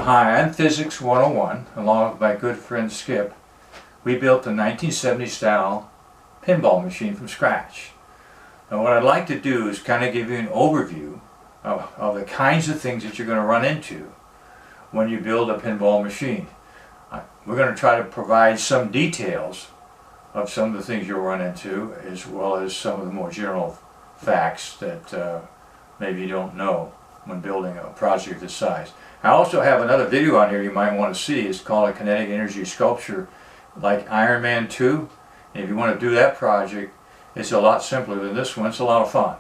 Hi, I'm Physics 101, along with my good friend Skip. We built a 1970 style pinball machine from scratch. Now what I'd like to do is kind of give you an overview of the kinds of things that you're going to run into when you build a pinball machine. We're going to try to provide some details of some of the things you'll run into, as well as some of the more general facts that maybe you don't know when building a project this size. I also have another video on here you might want to see. It's called a kinetic energy sculpture like Iron Man 2. And if you want to do that project, it's a lot simpler than this one. It's a lot of fun.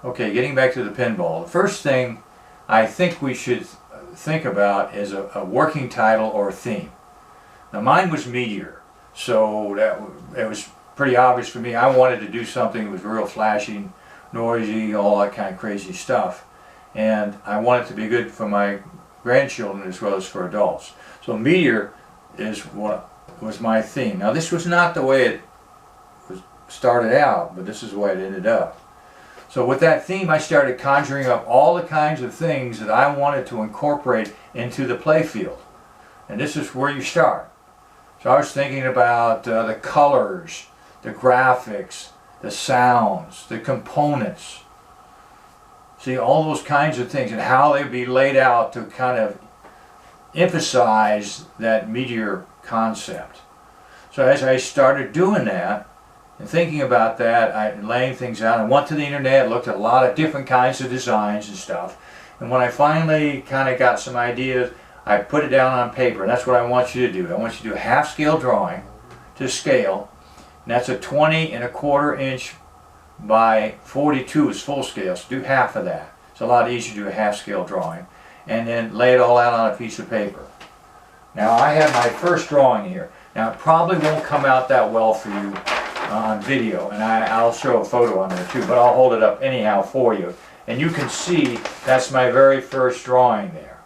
Okay, getting back to the pinball. The first thing I think we should think about is a working title or theme. Now mine was Meteor, so it was pretty obvious for me. I wanted to do something that was real flashy, noisy, all that kind of crazy stuff. And I want it to be good for my grandchildren as well as for adults. So Meteor is what was my theme. Now this was not the way it was started out, but this is the way it ended up. So with that theme, I started conjuring up all the kinds of things that I wanted to incorporate into the playfield. And this is where you start. So I was thinking about the colors, the graphics, the sounds, the components. See, all those kinds of things and how they'd be laid out to kind of emphasize that Meteor concept. So as I started doing that and thinking about that, laying things out, I went to the internet, looked at a lot of different kinds of designs and stuff. And when I finally kind of got some ideas, I put it down on paper. And that's what I want you to do. I want you to do a half-scale drawing to scale. And that's a 20¼ inch by 42 is full scale, so do half of that. It's a lot easier to do a half-scale drawing. And then lay it all out on a piece of paper. Now I have my first drawing here. Now it probably won't come out that well for you on video, and I'll show a photo on there too, but I'll hold it up anyhow for you. And you can see that's my very first drawing there.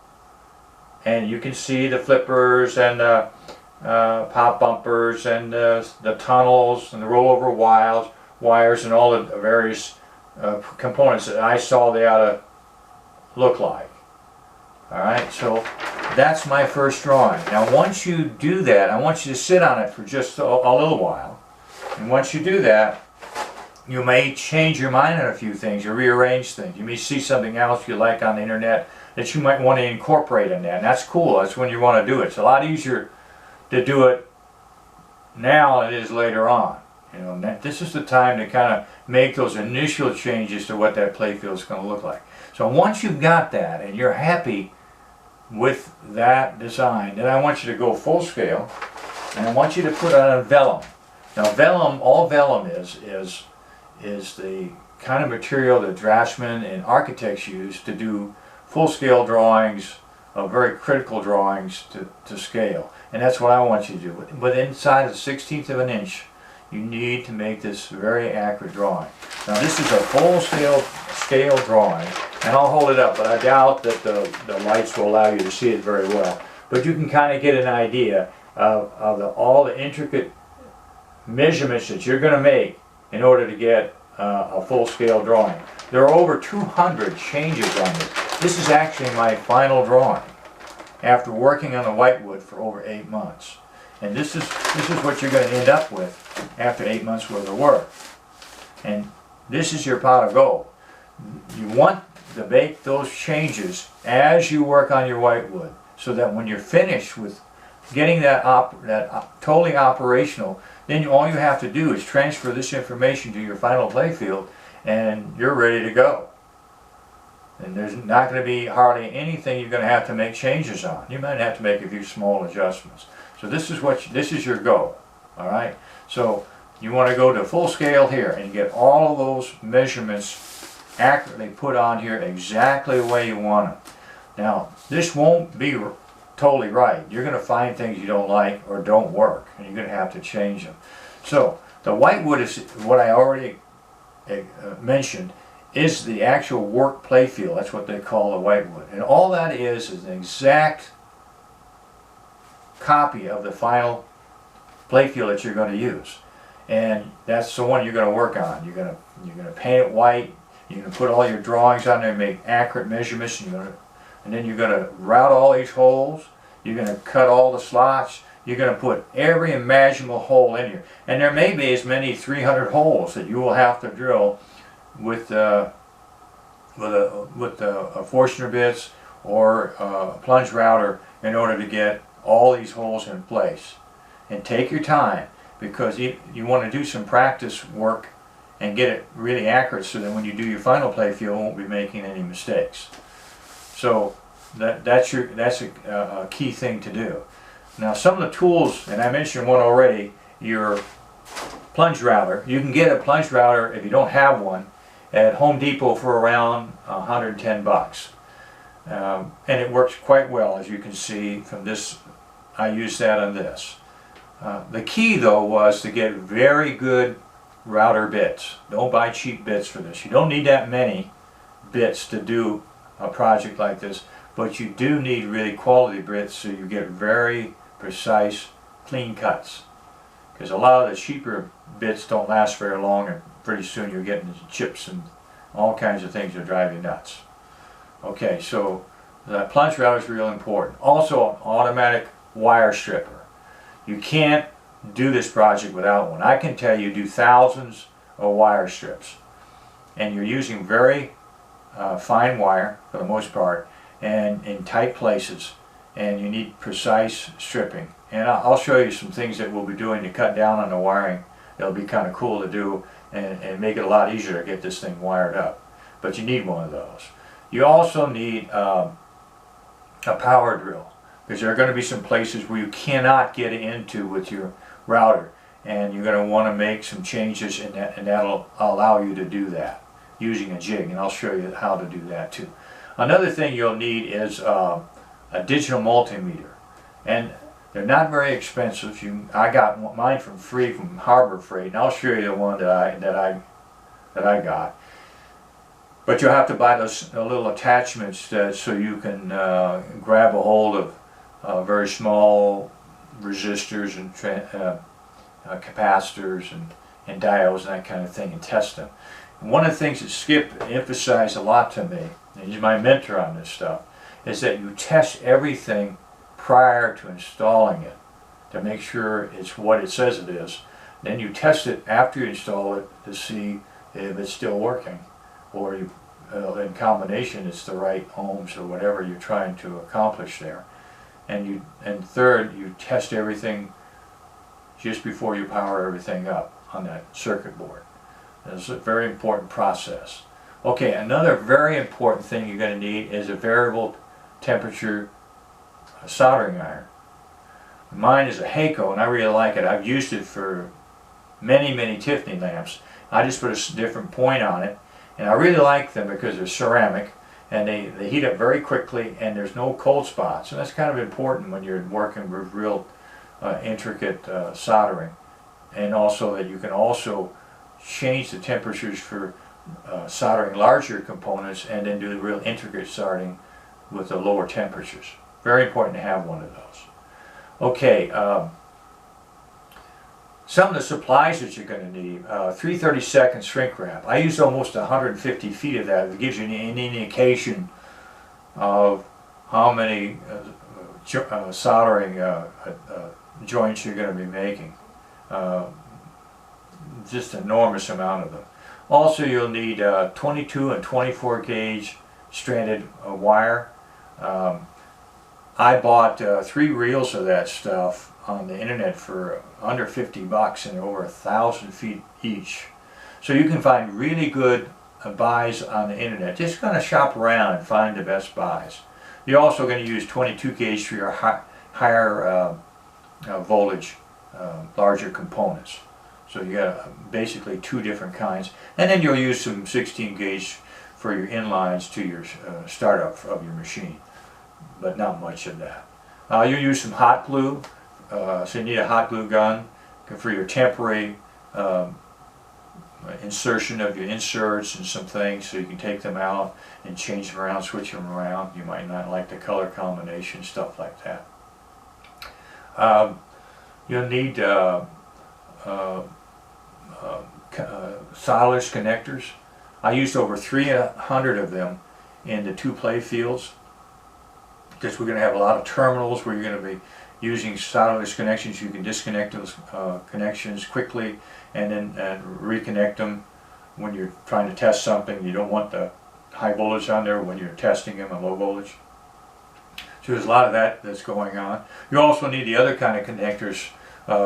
And you can see the flippers and the pop bumpers and the tunnels and the rollover wires and all the various components that I saw they ought to look like. Alright, so that's my first drawing. Now once you do that, I want you to sit on it for just a little while. And once you do that, you may change your mind on a few things, you rearrange things. You may see something else you like on the internet that you might want to incorporate in that. And that's cool, that's when you want to do it. It's a lot easier to do it now than it is later on. You know, this is the time to kind of make those initial changes to what that playfield is going to look like. So once you've got that and you're happy with that design, then I want you to go full scale and I want you to put on a vellum. Now vellum, all vellum is the kind of material that draftsmen and architects use to do full scale drawings, very critical drawings to scale. And that's what I want you to do. But inside a 1/16 of an inch, you need to make this very accurate drawing. Now this is a full scale drawing, and I'll hold it up, but I doubt that the lights will allow you to see it very well. But you can kind of get an idea of all the intricate measurements that you're going to make in order to get a full scale drawing. There are over 200 changes on this. This is actually my final drawing after working on the whitewood for over 8 months. And this is what you're going to end up with after 8 months worth of work. And this is your pot of gold. You want to make those changes as you work on your whitewood, so that when you're finished with getting that totally operational, then all you have to do is transfer this information to your final playfield and you're ready to go. And there's not going to be hardly anything you're going to have to make changes on. You might have to make a few small adjustments. So this is your goal. Alright? So you want to go to full scale here and get all of those measurements accurately put on here exactly the way you want them. Now this won't be totally right. You're going to find things you don't like or don't work, and you're going to have to change them. So the whitewood is what I already mentioned, is the actual work playfield. That's what they call the whitewood. And all that is an exact copy of the final playfield that you're going to use. And that's the one you're going to work on. You're going to paint it white. You're going to put all your drawings on there and make accurate measurements. And you're going to and then you're going to route all these holes, you're going to cut all the slots, you're going to put every imaginable hole in here. And there may be as many 300 holes that you will have to drill with Forstner bits or a plunge router in order to get all these holes in place. And take your time, because you want to do some practice work and get it really accurate so that when you do your final playfield, you won't be making any mistakes. So that's a key thing to do. Now some of the tools, and I mentioned one already, your plunge router. You can get a plunge router, if you don't have one, at Home Depot for around 110 bucks. And it works quite well, as you can see from this. I used that on this. The key though was to get very good router bits. Don't buy cheap bits for this. You don't need that many bits to do a project like this, but you do need really quality bits so you get very precise, clean cuts. Because a lot of the cheaper bits don't last very long, and pretty soon you're getting chips and all kinds of things that drive you nuts. Okay, so the plunge router is real important. Also, an automatic wire stripper. You can't do this project without one. I can tell you do thousands of wire strips, and you're using very fine wire for the most part, and in tight places, and you need precise stripping. And I'll show you some things that we'll be doing to cut down on the wiring. It'll be kind of cool to do and make it a lot easier to get this thing wired up. But you need one of those. You also need a power drill, because there are going to be some places where you cannot get into with your router, and you're going to want to make some changes, and that'll allow you to do that using a jig, and I'll show you how to do that too. Another thing you'll need is a digital multimeter, and they're not very expensive. I got mine from free from Harbor Freight, and I'll show you the one that I got. But you'll have to buy those little attachments so you can grab a hold of very small resistors and capacitors and diodes and that kind of thing, and test them. And one of the things that Skip emphasized a lot to me, and he's my mentor on this stuff, is that you test everything prior to installing it to make sure it's what it says it is. Then you test it after you install it to see if it's still working, or in combination it's the right ohms or whatever you're trying to accomplish there. And third, you test everything just before you power everything up on that circuit board. It's a very important process. Okay, another very important thing you're going to need is a variable temperature soldering iron. Mine is a Heiko, and I really like it. I've used it for many Tiffany lamps. I just put a different point on it, and I really like them because they're ceramic, and they heat up very quickly, and there's no cold spots. And that's kind of important when you're working with real intricate soldering. And also that you can also change the temperatures for soldering larger components, and then do the real intricate soldering with the lower temperatures. Very important to have one of those. Okay, some of the supplies that you're going to need: 3/32 shrink wrap. I used almost 150 feet of that. It gives you an indication of how many soldering joints you're going to be making. Just an enormous amount of them. Also, you'll need 22 and 24 gauge stranded wire. I bought 3 reels of that stuff on the internet for under 50 bucks, and they're over 1,000 feet each. So you can find really good buys on the internet. Just kind of shop around and find the best buys. You're also going to use 22 gauge for your higher voltage, larger components. So you got basically 2 different kinds. And then you'll use some 16 gauge for your inlines to your startup of your machine, but not much of that. You'll use some hot glue, so you need a hot glue gun for your temporary insertion of your inserts and some things, so you can take them out and change them around, switch them around. You might not like the color combination, stuff like that. You'll need solderless connectors. I used over 300 of them in the 2 play fields, because we're going to have a lot of terminals where you're going to be using solderless connections. You can disconnect those connections quickly and then reconnect them when you're trying to test something. You don't want the high voltage on there when you're testing them at low voltage. So there's a lot of that that's going on. You also need the other kind of connectors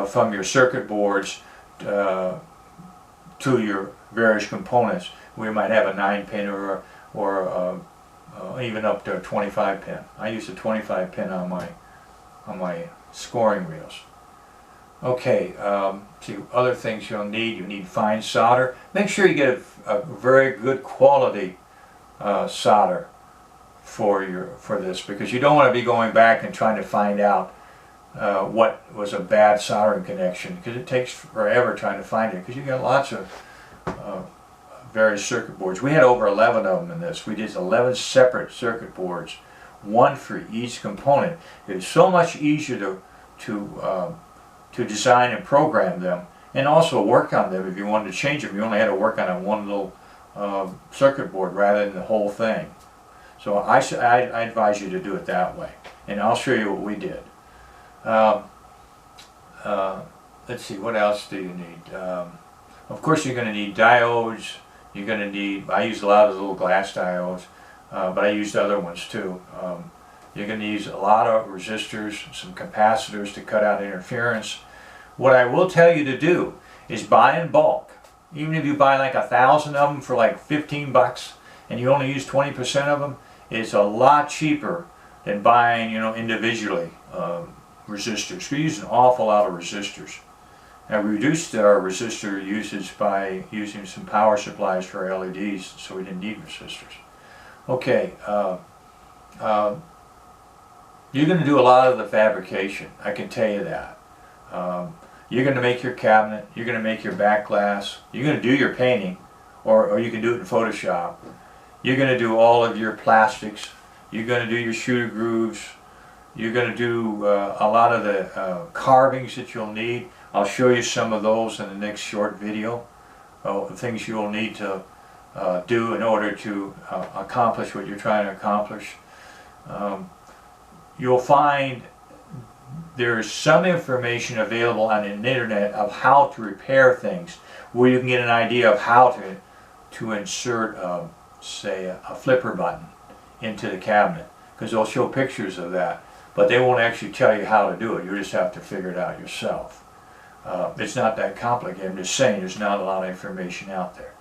from your circuit boards to your various components. We might have a 9-pin or even up to a 25-pin. I use a 25-pin on my scoring reels. Okay, so other things you'll need. You need fine solder. Make sure you get a very good quality solder for this, because you don't want to be going back and trying to find out what was a bad soldering connection, because it takes forever trying to find it, because you got lots of various circuit boards. We had over 11 of them in this. We did 11 separate circuit boards, one for each component. It's so much easier to design and program them, and also work on them. If you wanted to change them, you only had to work on one little circuit board rather than the whole thing. So I advise you to do it that way, and I'll show you what we did. Let's see, what else do you need? Of course, you're going to need diodes. You're going to need, I use a lot of the little glass diodes, but I used other ones too. You're going to use a lot of resistors, some capacitors to cut out interference. What I will tell you to do is buy in bulk. Even if you buy like 1,000 of them for like 15 bucks and you only use 20% of them, it's a lot cheaper than buying, individually resistors. We use an awful lot of resistors. And we reduced our resistor usage by using some power supplies for our LEDs, so we didn't need resistors. Okay, you're going to do a lot of the fabrication, I can tell you that. You're going to make your cabinet, you're going to make your back glass, you're going to do your painting, or you can do it in Photoshop. You're going to do all of your plastics, you're going to do your shooter grooves, you're going to do a lot of the carvings that you'll need. I'll show you some of those in the next short video, things you'll need to do in order to accomplish what you're trying to accomplish. You'll find there's some information available on the internet of how to repair things, where you can get an idea of how to insert, say, a flipper button into the cabinet, because they'll show pictures of that, but they won't actually tell you how to do it. You just have to figure it out yourself. It's not that complicated. I'm just saying there's not a lot of information out there.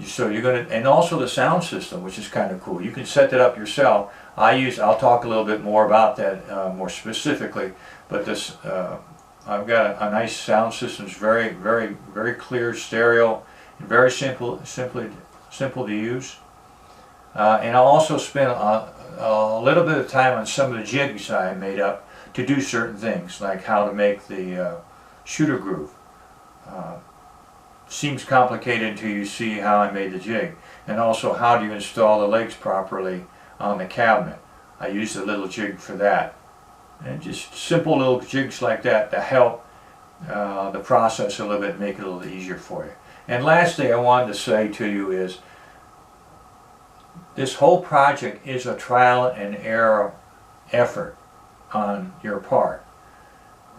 So you're going to, and also the sound system, which is kind of cool. You can set that up yourself. I'll talk a little bit more about that more specifically, but this, I've got a nice sound system. It's very, very, very clear stereo, and very simple to use. And I'll also spend a little bit of time on some of the jigs I made up to do certain things, like how to make the shooter groove. Seems complicated until you see how I made the jig, and also how do you install the legs properly on the cabinet. I used a little jig for that, and just simple little jigs like that to help the process a little bit, make it a little easier for you. And lastly, I wanted to say to you is this whole project is a trial and error effort on your part.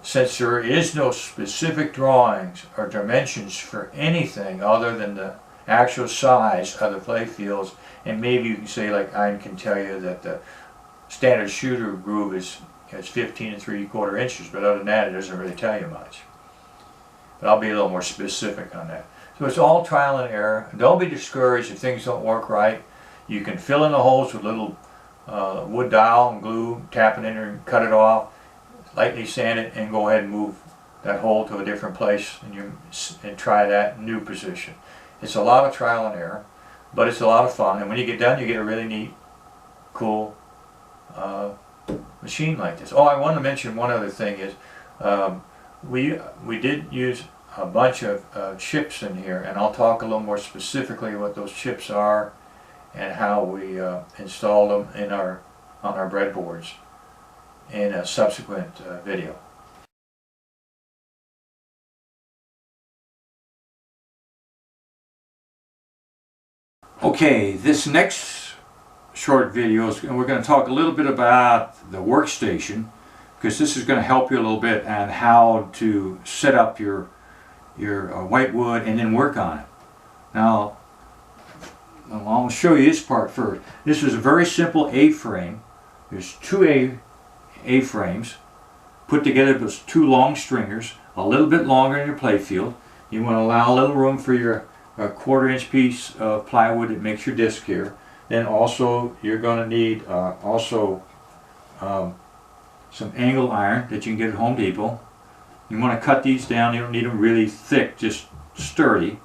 Since there is no specific drawings or dimensions for anything other than the actual size of the play fields, and maybe you can say, like I can tell you that the standard shooter groove is 15 3/4 inches, but other than that it doesn't really tell you much. But I'll be a little more specific on that. So it's all trial and error. Don't be discouraged if things don't work right. You can fill in the holes with little wood dowel and glue, tap it in there and cut it off, lightly sand it, and go ahead and move that hole to a different place and try that new position. It's a lot of trial and error, but it's a lot of fun, and when you get done you get a really neat, cool machine like this. Oh, I want to mention one other thing is we did use a bunch of chips in here, and I'll talk a little more specifically what those chips are and how we install them in on our breadboards in a subsequent video. Okay, this next short videos, and we're going to talk a little bit about the workstation, because this is going to help you a little bit on how to set up your whitewood and then work on it. Now, I'll show you this part first. This is a very simple A-frame. There's two A-frames put together with two long stringers, a little bit longer than your playfield. You want to allow a little room for your 1/4-inch piece of plywood that makes your disc here. Then also you're going to need some angle iron that you can get at Home Depot. You want to cut these down. You don't need them really thick, just sturdy,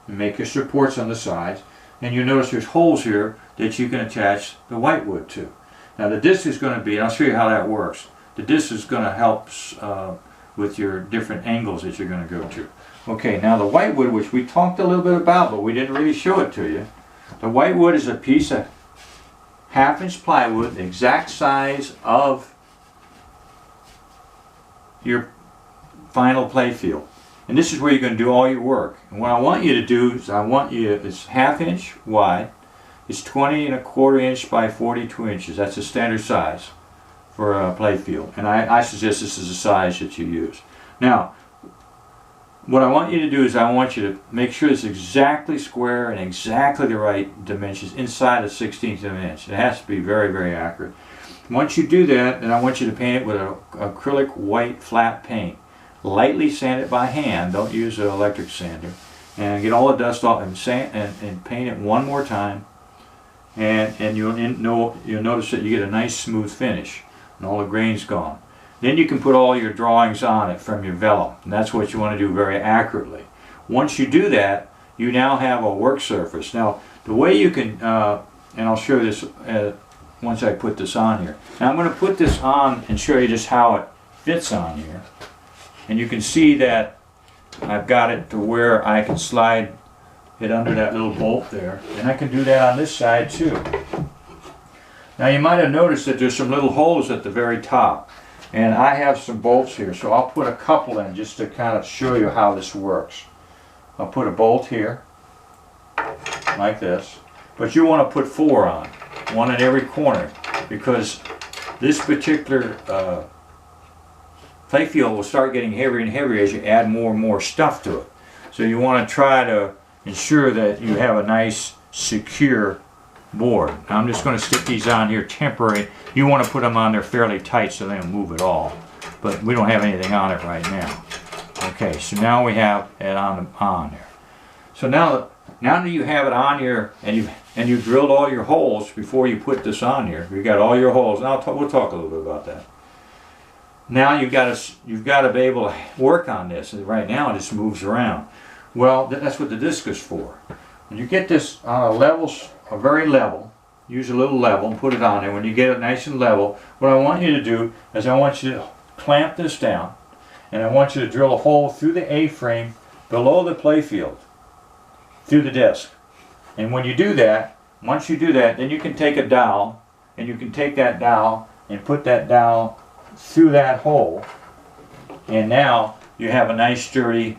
and make your supports on the sides. And you'll notice there's holes here that you can attach the whitewood to. Now the disc is going to be, and I'll show you how that works. The disc is going to help with your different angles that you're going to go to. Okay, now the whitewood, which we talked a little bit about, but we didn't really show it to you. The whitewood is a piece of 1/2-inch plywood, the exact size of your final playfield. And this is where you're going to do all your work. And what I want you to do is it's 1/2-inch wide. It's 20 1/4 inch by 42 inches. That's a standard size for a playfield. And I suggest this is the size that you use. Now, what I want you to do is I want you to make sure it's exactly square and exactly the right dimensions inside a 1/16 of an inch. It has to be very, very accurate. Once you do that, then I want you to paint it with an acrylic white flat paint. Lightly sand it by hand. Don't use an electric sander. And get all the dust off and paint it one more time. And you'll notice that you get a nice smooth finish and all the grain's gone. Then you can put all your drawings on it from your vellum, and that's what you want to do very accurately. Once you do that, you now have a work surface. Now, the way you can, and I'll show you this once I put this on here. Now I'm going to put this on and show you just how it fits on here. And you can see that I've got it to where I can slide it under that little bolt there. And I can do that on this side too. Now you might have noticed that there's some little holes at the very top. And I have some bolts here, so I'll put a couple in just to kind of show you how this works. I'll put a bolt here, like this. But you want to put 4 on, one in every corner, because this particular playfield will start getting heavier and heavier as you add more and more stuff to it. So you want to try to ensure that you have a nice, secure board. Now I'm just going to stick these on here temporary. You want to put them on there fairly tight so they don't move at all. But we don't have anything on it right now. Okay, so now we have it on there. So now that you have it on here and you've drilled all your holes before you put this on here. You've got all your holes. Now we'll talk a little bit about that. Now you've got to be able to work on this. And right now it just moves around. Well, that's what the disc is for. When you get this on a very level, use a little level and put it on there. When you get it nice and level, what I want you to do is I want you to clamp this down, and I want you to drill a hole through the A-frame below the playfield, through the disc. And when you do that, once you do that, then you can take a dowel, and you can take that dowel and put that dowel through that hole, and now you have a nice sturdy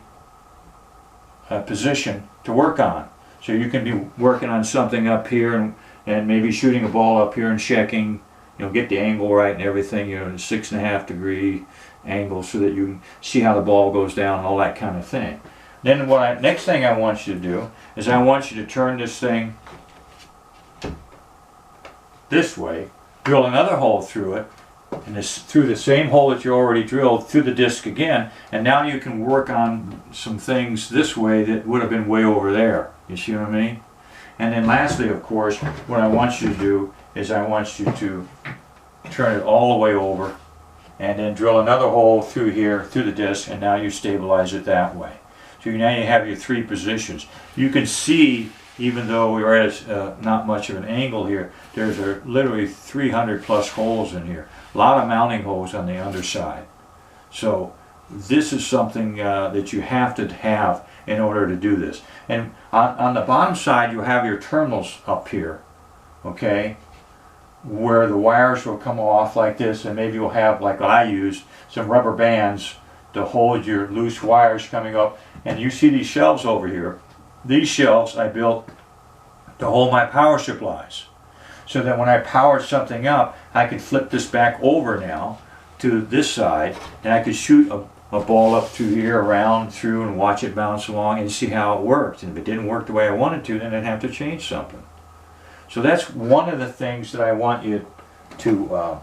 position to work on. So you can be working on something up here and maybe shooting a ball up here and checking, get the angle right and everything, 6.5 degree angle so that you can see how the ball goes down and all that kind of thing. Then next thing I want you to do is I want you to turn this thing this way, drill another hole through it, and through the same hole that you already drilled through the disc again, and now you can work on some things this way that would have been way over there. You see what I mean? And then lastly, of course, what I want you to do is I want you to turn it all the way over and then drill another hole through here, through the disc, and now you stabilize it that way. So now you have your 3 positions. You can see, even though we're at not much of an angle here, there's literally 300 plus holes in here. A lot of mounting holes on the underside. So this is something that you have to have in order to do this. And on the bottom side you have your terminals up here, okay, where the wires will come off like this, and maybe you'll have, like what I used, some rubber bands to hold your loose wires coming up. And you see these shelves over here. These shelves I built to hold my power supplies. so that when I powered something up, I could flip this back over now to this side, and I could shoot a ball up through here, around through, and watch it bounce along and see how it worked. And if it didn't work the way I wanted to, then I'd have to change something. So that's one of the things that I want you to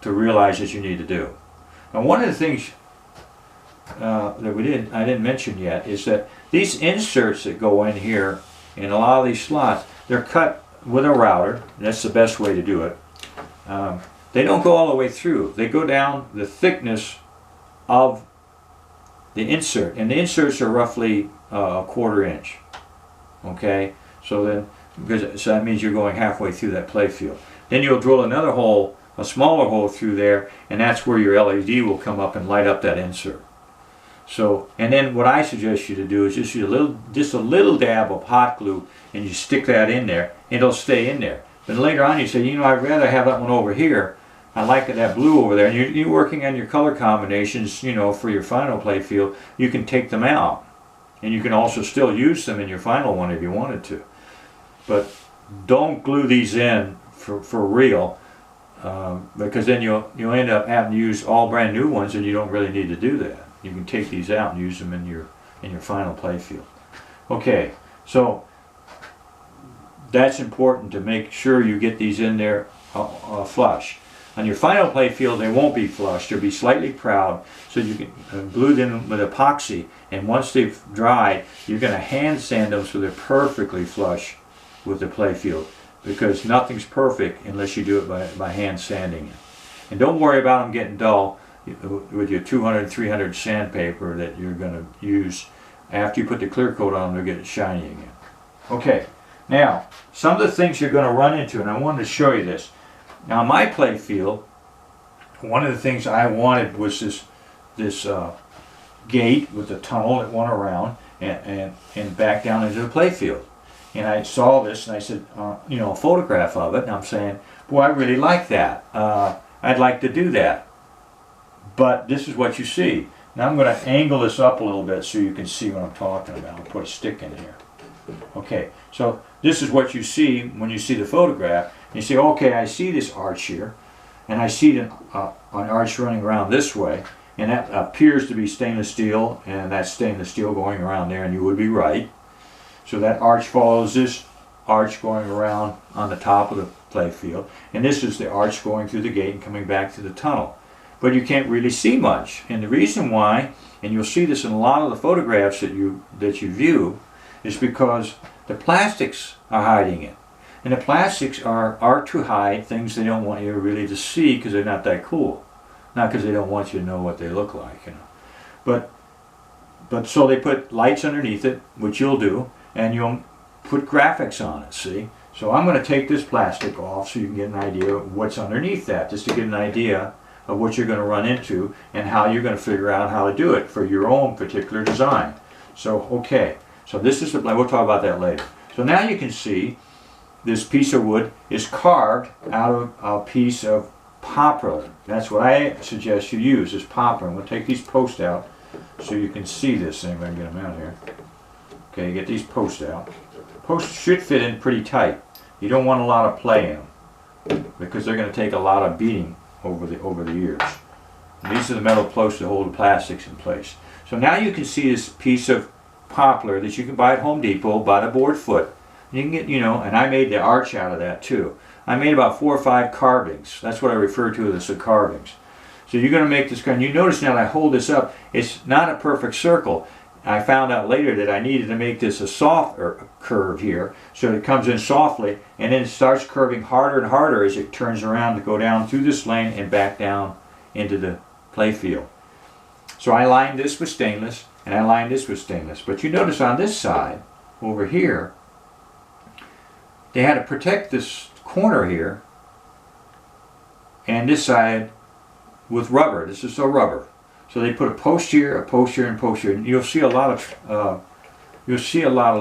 realize that you need to do. Now, one of the things that I didn't mention yet is that these inserts that go in here in a lot of these slots, they're cut with a router. That's the best way to do it. They don't go all the way through. They go down the thickness of the insert, and the inserts are roughly a 1/4 inch. Okay, so that means you're going halfway through that play field. Then you'll drill another hole, a smaller hole through there, and that's where your LED will come up and light up that insert. So, and then what I suggest you to do is just a little dab of hot glue, and you stick that in there, and it'll stay in there. But later on you say, you know, I'd rather have that one over here. I like that blue over there. And you're working on your color combinations, you know, for your final play field. You can take them out, and you can also still use them in your final one if you wanted to. But don't glue these in for real, because then you'll end up having to use all brand new ones, and you don't really need to do that. You can take these out and use them in your final play field. Okay, so that's important to make sure you get these in there flush. On your final play field, they won't be flush. They'll be slightly proud, so you can glue them with epoxy, and once they've dried, you're going to hand sand them so they're perfectly flush with the play field, because nothing's perfect unless you do it by hand sanding it. And don't worry about them getting dull with your 200, 300 sandpaper that you're going to use. After you put the clear coat on, they'll get shiny again. Okay, now some of the things you're going to run into, and I wanted to show you this. Now, my play field, one of the things I wanted was this gate with a tunnel that went around and back down into the play field. And I saw this and I said, you know, a photograph of it, and I'm saying, boy, I really like that. I'd like to do that. But this is what you see. Now I'm going to angle this up a little bit so you can see what I'm talking about. I'll put a stick in here. Okay, so this is what you see when you see the photograph. You say, okay, I see this arch here, and I see an arch running around this way, and that appears to be stainless steel, and that's stainless steel going around there, and you would be right. So that arch follows this arch going around on the top of the play field, and this is the arch going through the gate and coming back to the tunnel. But you can't really see much, and the reason why, and you'll see this in a lot of the photographs that you view, is because the plastics are hiding it. And the plastics are to hide things they don't want you really to see because they're not that cool. Not because they don't want you to know what they look like, you know. But so they put lights underneath it, which you'll do, and you'll put graphics on it, see? So I'm going to take this plastic off so you can get an idea of what's underneath that, just to get an idea of what you're going to run into and how you're going to figure out how to do it for your own particular design. So, okay. So this is we'll talk about that later. So now you can see this piece of wood is carved out of a piece of poplar. That's what I suggest you use, is poplar. And we'll take these posts out so you can see this thing if I can get them out here. Okay, get these posts out. Posts should fit in pretty tight. You don't want a lot of play in them because they're going to take a lot of beating over the years. And these are the metal posts that hold the plastics in place. So now you can see this piece of poplar that you can buy at Home Depot by the board foot. You can get, you know, and I made the arch out of that too. I made about 4 or 5 carvings. That's what I refer to as the carvings. So you're going to make this kind. You notice now that I hold this up, it's not a perfect circle. I found out later that I needed to make this a softer curve here, so it comes in softly, and then it starts curving harder and harder as it turns around to go down through this lane and back down into the play field. So I lined this with stainless, and I lined this with stainless. But you notice on this side, over here, they had to protect this corner here, and this side with rubber. This is so rubber. So they put a post here, and a post here. And you'll see a lot of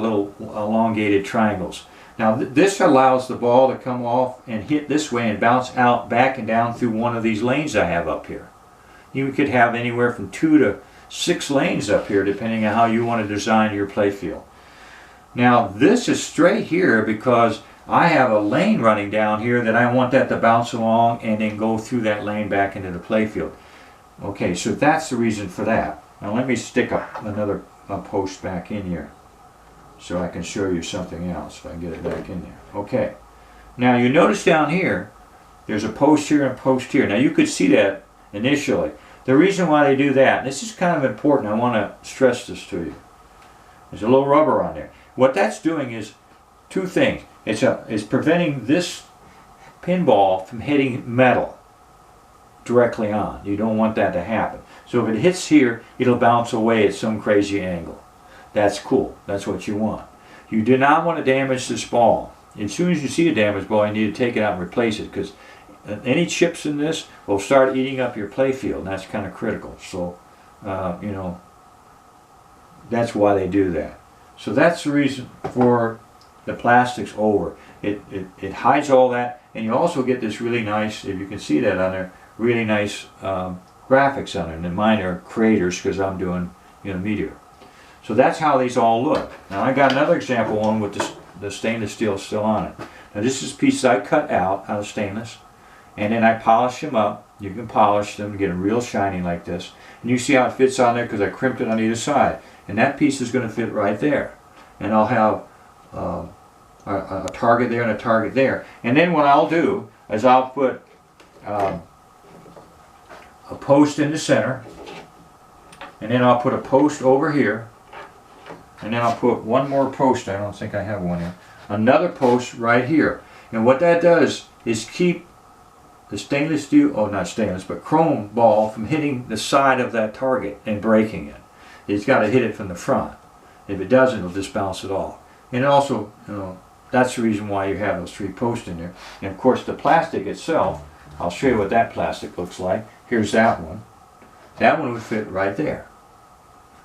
little elongated triangles. Now this allows the ball to come off and hit this way and bounce out back and down through one of these lanes I have up here. You could have anywhere from 2 to 6 lanes up here depending on how you want to design your play field. Now this is straight here because I have a lane running down here that I want that to bounce along and then go through that lane back into the playfield. Okay, so that's the reason for that. Now let me stick up another post back in here so I can show you something else if I can get it back in there. Okay, now you notice down here there's a post here and a post here. Now you could see that initially. The reason why they do that, this is kind of important, I want to stress this to you. There's a little rubber on there. What that's doing is two things. It's preventing this pinball from hitting metal directly on. You don't want that to happen. So if it hits here, it'll bounce away at some crazy angle. That's cool. That's what you want. You do not want to damage this ball. As soon as you see a damaged ball, you need to take it out and replace it, because any chips in this will start eating up your playfield, and that's kind of critical. So, you know, that's why they do that. So that's the reason for the plastics over. It hides all that, and you also get this really nice, if you can see that on there, really nice graphics on it. And mine are craters because I'm doing, you know, meteor. So that's how these all look. Now I got another example one with the stainless steel still on it. Now this is pieces I cut out of stainless, and then I polish them up. You can polish them to get them real shiny like this. And you see how it fits on there because I crimped it on either side. And that piece is going to fit right there. And I'll have a target there and a target there. And then what I'll do is I'll put a post in the center, and then I'll put a post over here, and then I'll put one more post, I don't think I have one here, another post right here. And what that does is keep the stainless steel, oh not stainless, but chrome ball from hitting the side of that target and breaking it. It's got to hit it from the front. If it doesn't, it'll just bounce it off. And also, you know, that's the reason why you have those three posts in there. And of course the plastic itself, I'll show you what that plastic looks like. Here's that one. That one would fit right there.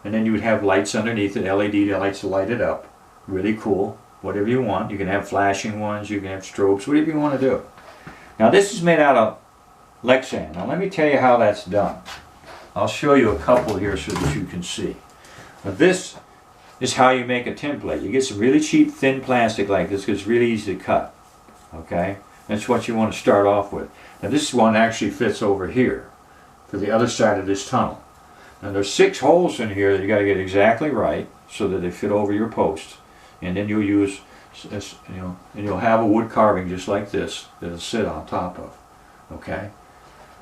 And then you would have lights underneath it, LED lights to light it up. Really cool. Whatever you want. You can have flashing ones, you can have strobes, whatever you want to do. Now this is made out of Lexan. Now let me tell you how that's done. I'll show you a couple here so that you can see. Now this is how you make a template. You get some really cheap thin plastic like this because it's really easy to cut. Okay? That's what you want to start off with. Now this one actually fits over here for the other side of this tunnel. Now there's 6 holes in here that you got to get exactly right so that they fit over your post. And then you'll use, you know, and you'll have a wood carving just like this that'll sit on top of. Okay?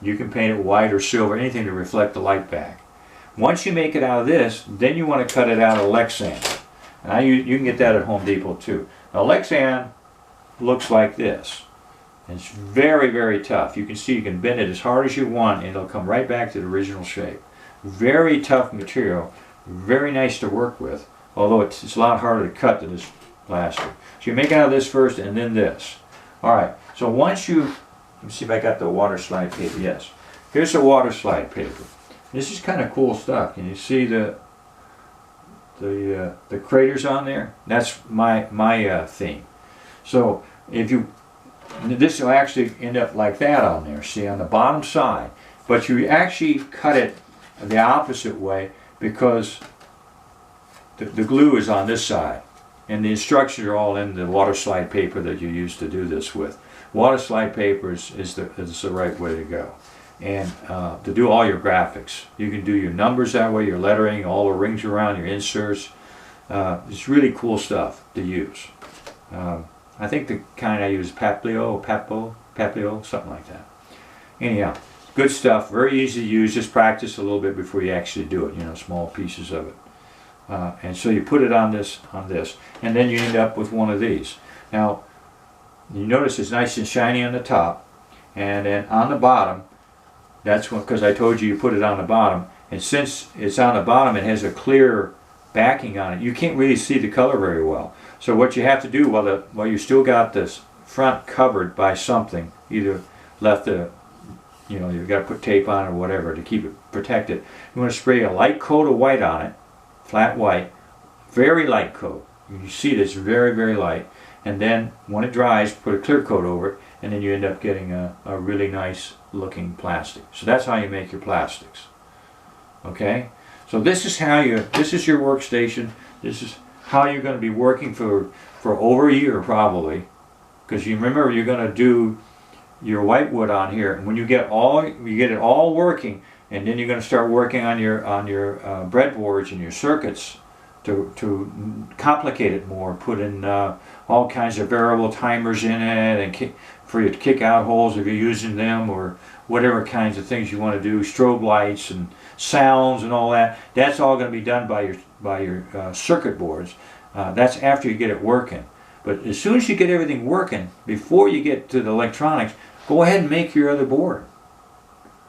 You can paint it white or silver, anything to reflect the light back. Once you make it out of this, then you want to cut it out of Lexan. And you can get that at Home Depot too. Now Lexan looks like this. It's very, very tough. You can see you can bend it as hard as you want and it'll come right back to the original shape. Very tough material, very nice to work with, although it's a lot harder to cut than this plastic. So you make out of this first and then this. Alright, so once you, let me see if I got the water slide paper, yes. Here's the water slide paper. This is kind of cool stuff. Can you see the craters on there? That's my theme. So if you, this will actually end up like that on there, see, on the bottom side. But you actually cut it the opposite way because the glue is on this side. And the instructions are all in the water slide paper that you use to do this with. Water slide paper is the right way to go. And to do all your graphics. You can do your numbers that way, your lettering, all the rings around, your inserts. It's really cool stuff to use. I think the kind I use is Papilio, something like that. Anyhow, good stuff, very easy to use. Just practice a little bit before you actually do it, you know, small pieces of it. And so you put it on this, and then you end up with one of these. Now, you notice it's nice and shiny on the top, and then on the bottom, that's because I told you put it on the bottom, and since it's on the bottom it has a clear backing on it, you can't really see the color very well. So what you have to do while you still got this front covered by something, either left the, you know, you've got to put tape on it or whatever to keep it protected, you want to spray a light coat of white on it, flat white, very light coat. You see this very, very light, and then when it dries, put a clear coat over it, and then you end up getting a really nice looking plastic. So that's how you make your plastics. Okay? So this is your workstation. This is how you're going to be working for over a year probably. because you remember you're going to do your whitewood on here, and when you get it all working, and then you're going to start working on your breadboards and your circuits to complicate it more. Put in all kinds of variable timers in it, and for you to kick out holes if you're using them, or whatever kinds of things you want to do, strobe lights and sounds and all that. That's all going to be done by your circuit boards. That's after you get it working. But as soon as you get everything working, before you get to the electronics, go ahead and make your other board,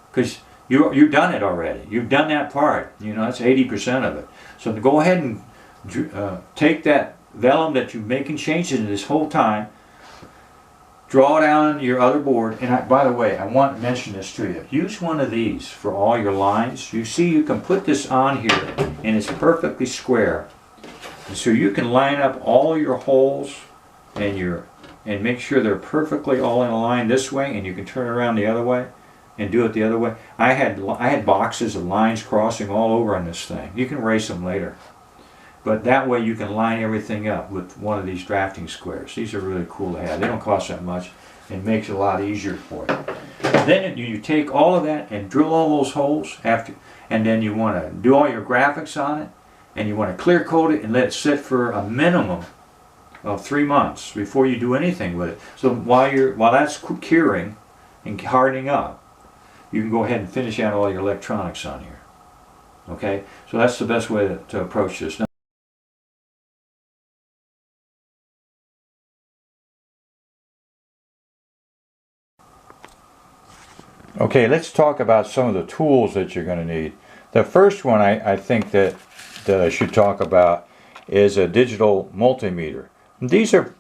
because you've done it already. You've done that part. You know, that's 80% of it. So to go ahead and take that vellum that you're making changes in this whole time, draw it on your other board. And by the way, I want to mention this to you. Use one of these for all your lines. You see, you can put this on here, and it's perfectly square. And so you can line up all your holes and make sure they're perfectly all in a line this way, and you can turn around the other way and do it the other way. I had boxes of lines crossing all over on this thing. You can erase them later. But that way you can line everything up with one of these drafting squares. These are really cool to have. They don't cost that much. It makes it a lot easier for you. Then you take all of that and drill all those holes and then you want to do all your graphics on it, and you want to clear coat it and let it sit for a minimum of 3 months before you do anything with it. So while that's curing and hardening up, you can go ahead and finish out all your electronics on here. Okay, so that's the best way to approach this. Okay, let's talk about some of the tools that you're going to need. The first one I think that I should talk about is a digital multimeter. These are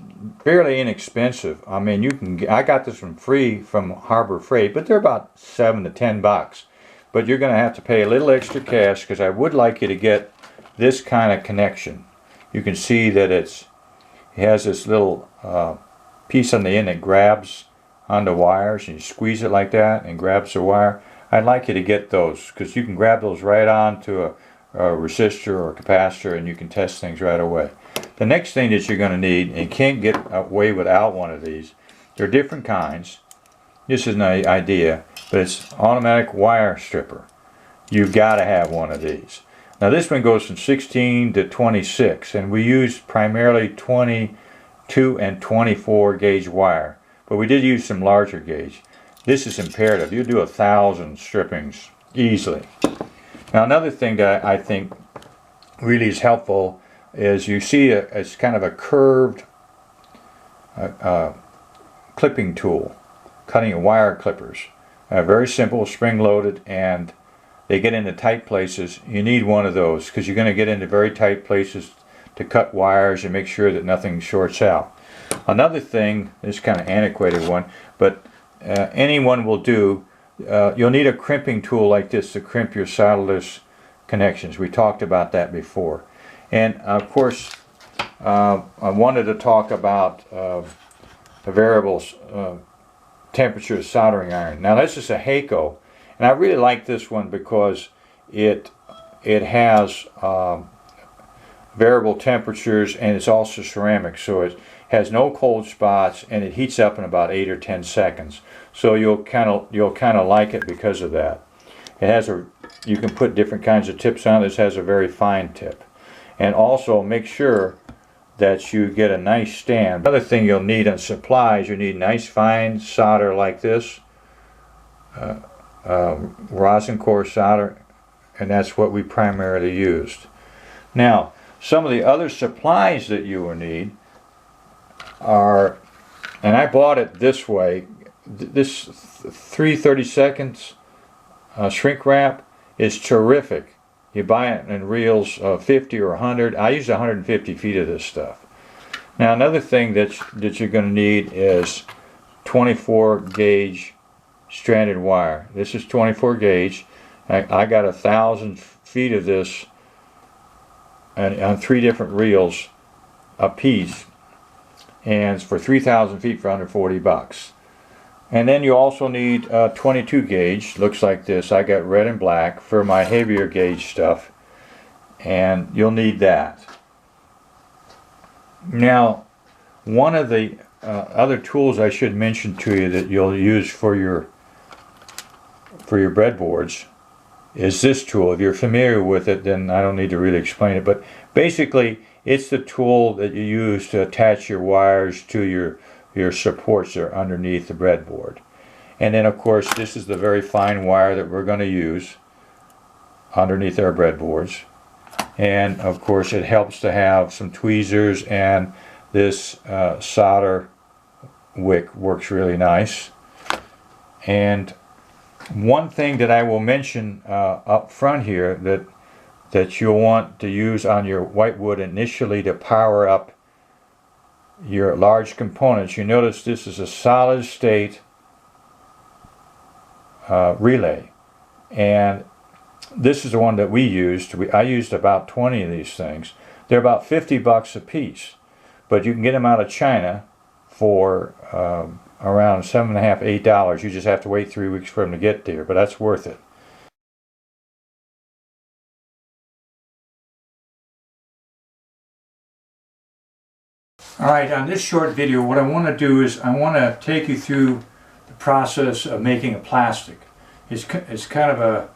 fairly inexpensive. I mean, I got this from free from Harbor Freight, but they're about $7 to $10. But you're going to have to pay a little extra cash, because I would like you to get this kind of connection. You can see that it has this little piece on the end that grabs on the wires, and you squeeze it like that and grabs the wire. I'd like you to get those, because you can grab those right onto a resistor or a capacitor, and you can test things right away. The next thing that you're going to need, and you can't get away without one of these, there are different kinds. This is an idea, but it's automatic wire stripper. You've got to have one of these. Now this one goes from 16 to 26, and we use primarily 22 and 24 gauge wire, but we did use some larger gauge. This is imperative. You'll do 1,000 strippings easily. Now another thing that I think really is helpful is you see it's kind of a curved clipping tool, cutting wire clippers. Very simple, spring loaded, and they get into tight places. You need one of those, because you're going to get into very tight places to cut wires and make sure that nothing shorts out. Another thing, this kind of antiquated one, but anyone will do, you'll need a crimping tool like this to crimp your solderless connections. We talked about that before. And of course, I wanted to talk about the variable temperature soldering iron. Now this is a Heiko, and I really like this one because it has variable temperatures, and it's also ceramic, so it has no cold spots, and it heats up in about 8 or 10 seconds. So you'll kind of like it because of that. It has you can put different kinds of tips on it. This has a very fine tip. And also make sure that you get a nice stand. Another thing you'll need on supplies, you need nice fine solder like this, rosin core solder, and that's what we primarily used. Now, some of the other supplies that you will need are, and I bought it this way, this 3/32 shrink wrap is terrific. You buy it in reels of 50 or 100. I use 150 feet of this stuff. Now another thing that you're going to need is 24 gauge stranded wire. This is 24 gauge. I got 1,000 feet of this on 3 different reels a piece, and it's for 3,000 feet for under $40. And then you also need 22 gauge, looks like this. I got red and black for my heavier gauge stuff, and you'll need that. Now, one of the other tools I should mention to you that you'll use for your breadboards is this tool. If you're familiar with it, then I don't need to really explain it, but basically it's the tool that you use to attach your wires to your supports that are underneath the breadboard. And then of course this is the very fine wire that we're going to use underneath our breadboards. And of course it helps to have some tweezers, and this solder wick works really nice. And one thing that I will mention up front here that you'll want to use on your whitewood initially to power up your large components, you notice this is a solid state relay, and this is the one that we used. I used about 20 of these things. They're about 50 bucks a piece, but you can get them out of China for around $7.50 to $8. You just have to wait 3 weeks for them to get there, but that's worth it. Alright, on this short video, what I want to do is I want to take you through the process of making a plastic. It's kind of a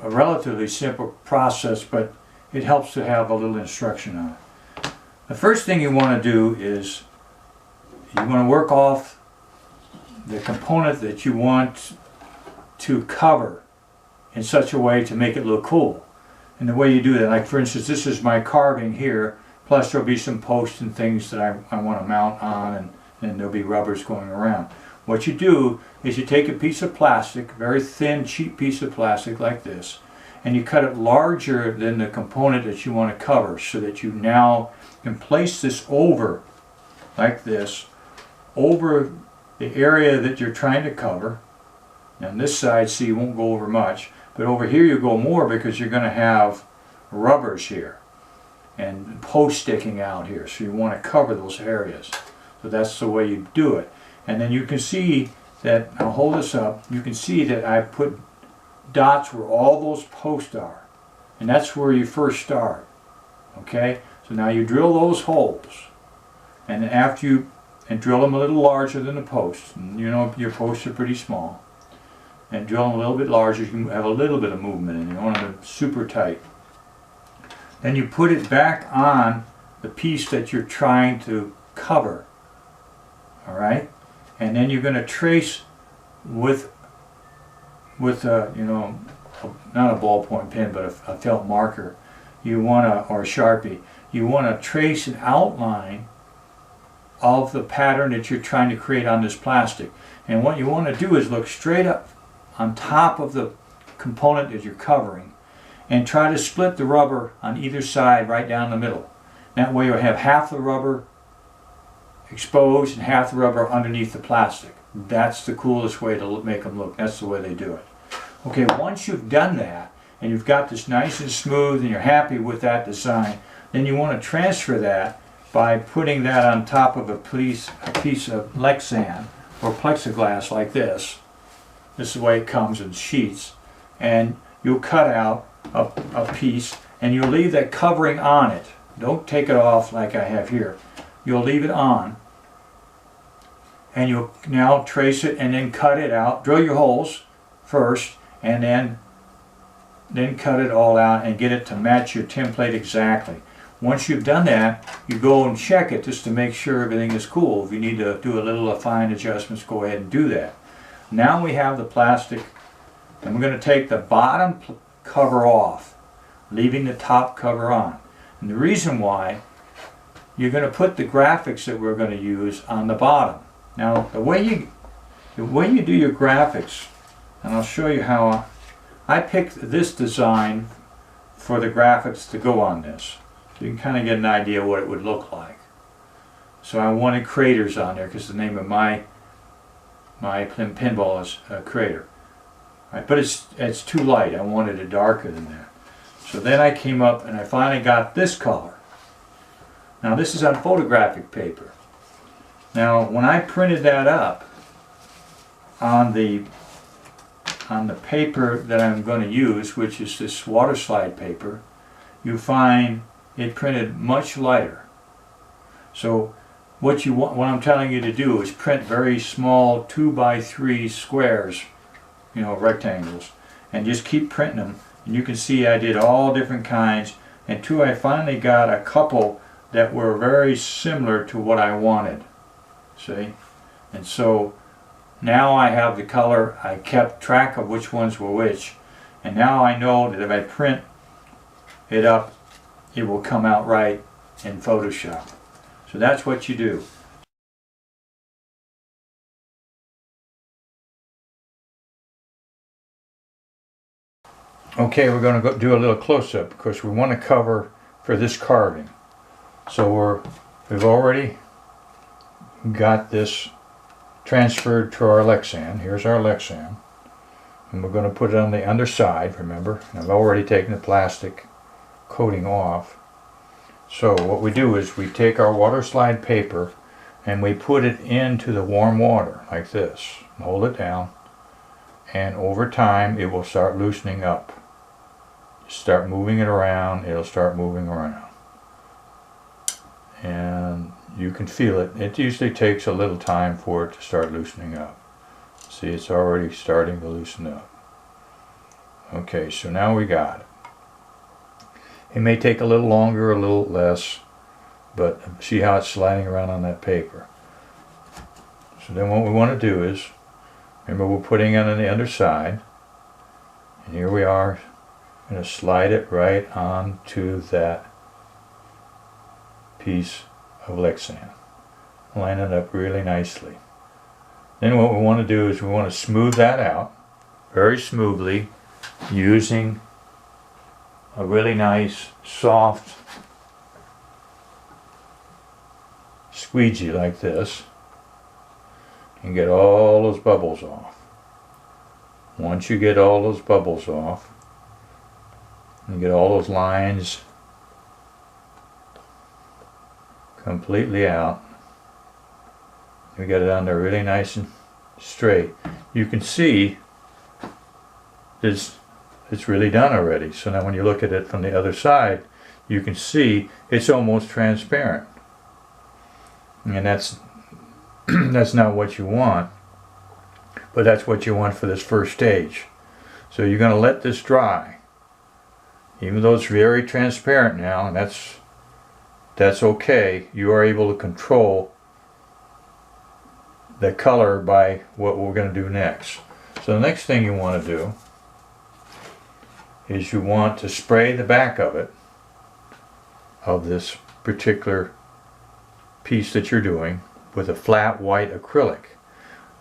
relatively simple process, but it helps to have a little instruction on it. The first thing you want to do is you want to work off the component that you want to cover in such a way to make it look cool. And the way you do that, like for instance, this is my carving here, plus there'll be some posts and things that I want to mount on, and there'll be rubbers going around. What you do is you take a piece of plastic, very thin, cheap piece of plastic like this, and you cut it larger than the component that you want to cover, so that you now can place this over, like this, over the area that you're trying to cover. And on this side, see, you won't go over much, but over here you go more because you're going to have rubbers here and posts sticking out here, so you want to cover those areas. So that's the way you do it. And then you can see that, I'll hold this up, you can see that I put dots where all those posts are. And that's where you first start. Okay? So now you drill those holes. And then after you, and drill them a little larger than the posts. And you know your posts are pretty small. And drill them a little bit larger, you can have a little bit of movement in it. You want them super tight. Then you put it back on the piece that you're trying to cover. Alright? And then you're going to trace with you know, not a ballpoint pen, but a felt marker. You want to, or a Sharpie. You want to trace an outline of the pattern that you're trying to create on this plastic. And what you want to do is look straight up on top of the component that you're covering, and try to split the rubber on either side right down the middle. That way you'll have half the rubber exposed and half the rubber underneath the plastic. That's the coolest way to make them look. That's the way they do it. Okay, once you've done that, and you've got this nice and smooth, and you're happy with that design, then you want to transfer that by putting that on top of a piece of Lexan or plexiglass like this. This is the way it comes in sheets. And you'll cut out a piece, and you'll leave that covering on it. Don't take it off like I have here. You'll leave it on, and you'll now trace it and then cut it out. Drill your holes first, and then cut it all out and get it to match your template exactly. Once you've done that, you go and check it just to make sure everything is cool. If you need to do a little fine adjustments, go ahead and do that. Now we have the plastic, and we're going to take the bottom cover off, leaving the top cover on. And the reason why, you're going to put the graphics that we're going to use on the bottom. Now the way you do your graphics, and I'll show you how I picked this design for the graphics to go on this. So you can kind of get an idea what it would look like. So I wanted craters on there because the name of my pinball is Crater. Right, but it's too light. I wanted it darker than that. So then I came up and I finally got this color. Now this is on photographic paper. Now when I printed that up on the paper that I'm going to use, which is this water slide paper, you find it printed much lighter. So what I'm telling you to do is print very small 2x3 squares, you know, rectangles, and just keep printing them. And you can see I did all different kinds, until I finally got a couple that were very similar to what I wanted. See? And so now I have the color. I kept track of which ones were which, and now I know that if I print it up, it will come out right in Photoshop. So that's what you do. Okay, we're going to go do a little close-up because we want to cover for this carving. So we've already got this transferred to our Lexan. Here's our Lexan. And we're going to put it on the underside, remember. And I've already taken the plastic coating off. So what we do is we take our water slide paper and we put it into the warm water like this. Hold it down, and over time it will start loosening up. Start moving it around, it'll start moving around. And you can feel it. It usually takes a little time for it to start loosening up. See, it's already starting to loosen up. Okay, so now we got it. It may take a little longer, a little less, but see how it's sliding around on that paper. So then what we want to do is, remember we're putting it on the underside, and here we are, going to slide it right onto that piece of Lexan. Line it up really nicely. Then what we want to do is we want to smooth that out very smoothly using a really nice soft squeegee like this, and get all those bubbles off. Once you get all those bubbles off and get all those lines completely out, we get it on there really nice and straight. You can see this, it's really done already. So now when you look at it from the other side, you can see it's almost transparent. And that's that's not what you want, but that's what you want for this first stage. So you're going to let this dry, even though it's very transparent now, and that's okay. You are able to control the color by what we're going to do next. So the next thing you want to do is you want to spray the back of it, of this particular piece that you're doing, with a flat white acrylic.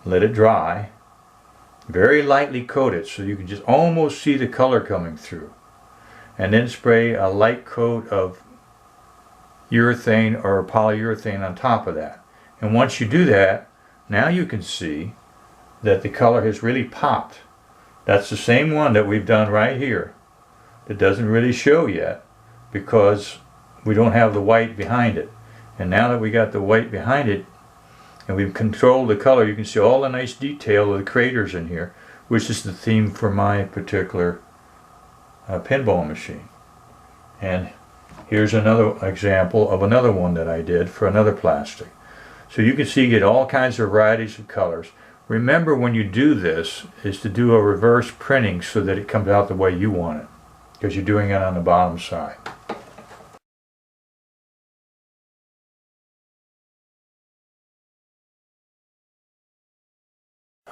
Let it dry. Very lightly coat it so you can just almost see the color coming through. And then spray a light coat of urethane or polyurethane on top of that. And once you do that, now you can see that the color has really popped. That's the same one that we've done right here. It doesn't really show yet because we don't have the white behind it. And now that we got the white behind it and we've controlled the color, you can see all the nice detail of the craters in here, which is the theme for my particular pinball machine. And here's another example of another one that I did for another plastic. So you can see you get all kinds of varieties of colors. Remember, when you do this, is to do a reverse printing so that it comes out the way you want it, because you're doing it on the bottom side.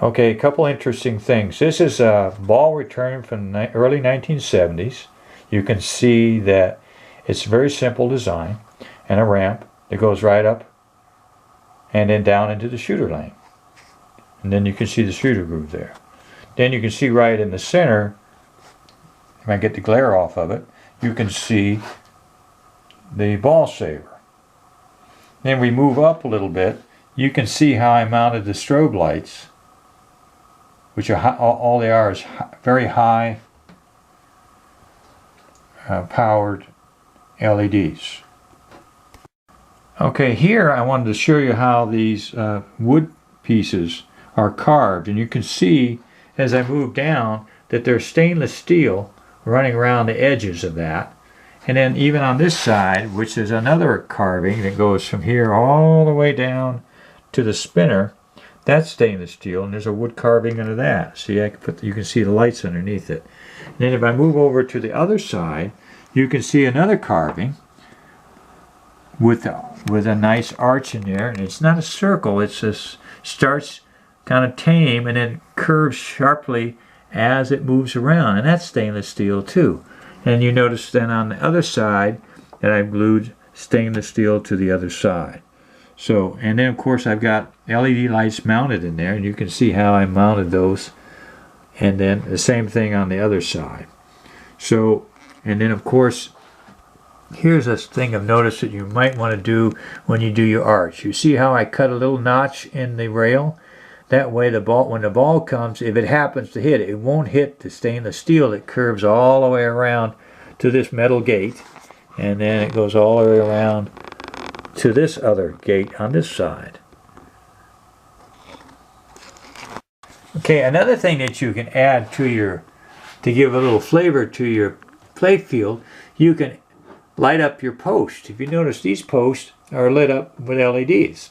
Okay, a couple interesting things. This is a ball return from the early 1970s. You can see that it's a very simple design, and a ramp that goes right up and then down into the shooter lane. And then you can see the shooter groove there. Then you can see right in the center, if I get the glare off of it, you can see the ball saver. Then we move up a little bit, you can see how I mounted the strobe lights, which are all they are is very high powered LEDs. Okay, here I wanted to show you how these wood pieces are carved, and you can see as I move down that there's stainless steel running around the edges of that, And then even on this side, which is another carving that goes from here all the way down to the spinner, that's stainless steel, and there's a wood carving under that. See, I can put, you can see the lights underneath it. And then if I move over to the other side, you can see another carving with a nice arch in there, and it's not a circle. It's just starts kind of tame and then curves sharply as it moves around, and that's stainless steel too. And you notice then on the other side that I've glued stainless steel to the other side. So, and then of course I've got LED lights mounted in there, and you can see how I mounted those. And then the same thing on the other side. So, and then of course, here's a thing of notice that you might want to do when you do your arch. You see how I cut a little notch in the rail? That way the ball, when the ball comes, if it happens to hit it, it won't hit the stainless steel. It curves all the way around to this metal gate, and then it goes all the way around to this other gate on this side. Okay, another thing that you can add to your, to give a little flavor to your play field, you can light up your post. If you notice, these posts are lit up with LEDs.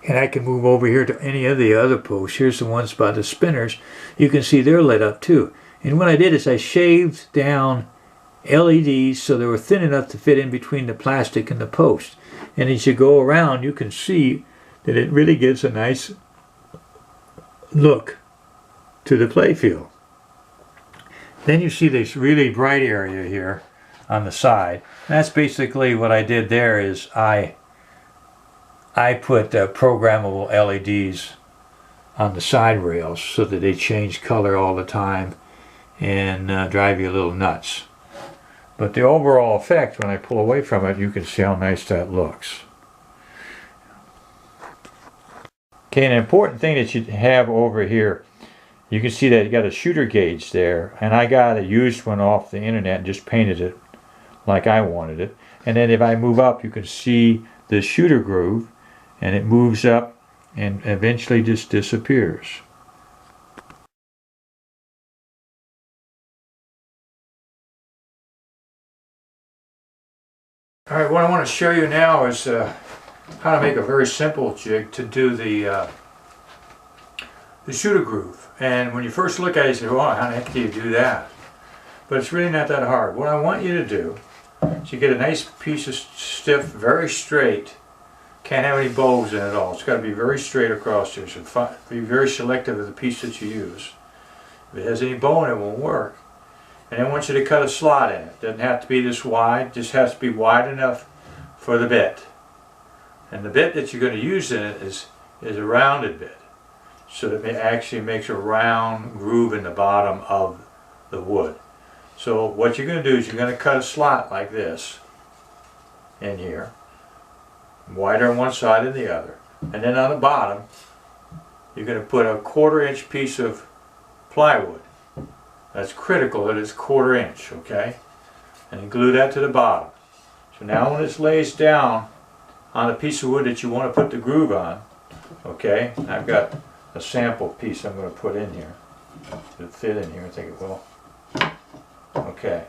And I can move over here to any of the other posts. Here's the ones by the spinners. You can see they're lit up too. And what I did is I shaved down LEDs so they were thin enough to fit in between the plastic and the post. And as you go around, you can see that it really gives a nice look to the playfield. Then you see this really bright area here on the side. And that's basically what I did there is I put programmable LEDs on the side rails so that they change color all the time and drive you a little nuts. But the overall effect, when I pull away from it, you can see how nice that looks. Okay, an important thing that you have over here, you can see that you got a shooter gauge there, and I got a used one off the internet and just painted it like I wanted it. And then if I move up, you can see the shooter groove, and it moves up and eventually just disappears. All right, what I want to show you now is how to make a very simple jig to do the shooter groove. And when you first look at it, you say, "Oh, how the heck do you do that?" But it's really not that hard. What I want you to do is you get a nice piece of stiff, very straight. Can't have any bows in it at all. It's got to be very straight across here. So be very selective of the piece that you use. If it has any bow in it, it won't work. And I want you to cut a slot in it. Doesn't have to be this wide, just has to be wide enough for the bit. And the bit that you're going to use in it is a rounded bit. So that it actually makes a round groove in the bottom of the wood. So what you're going to do is you're going to cut a slot like this in here. Wider on one side than the other. And then on the bottom, you're going to put a 1/4 inch piece of plywood. That's critical that it's 1/4 inch, okay? And then glue that to the bottom. So now when it lays down on a piece of wood that you want to put the groove on, okay? I've got a sample piece I'm going to put in here. It'll fit in here, I think it will. Okay.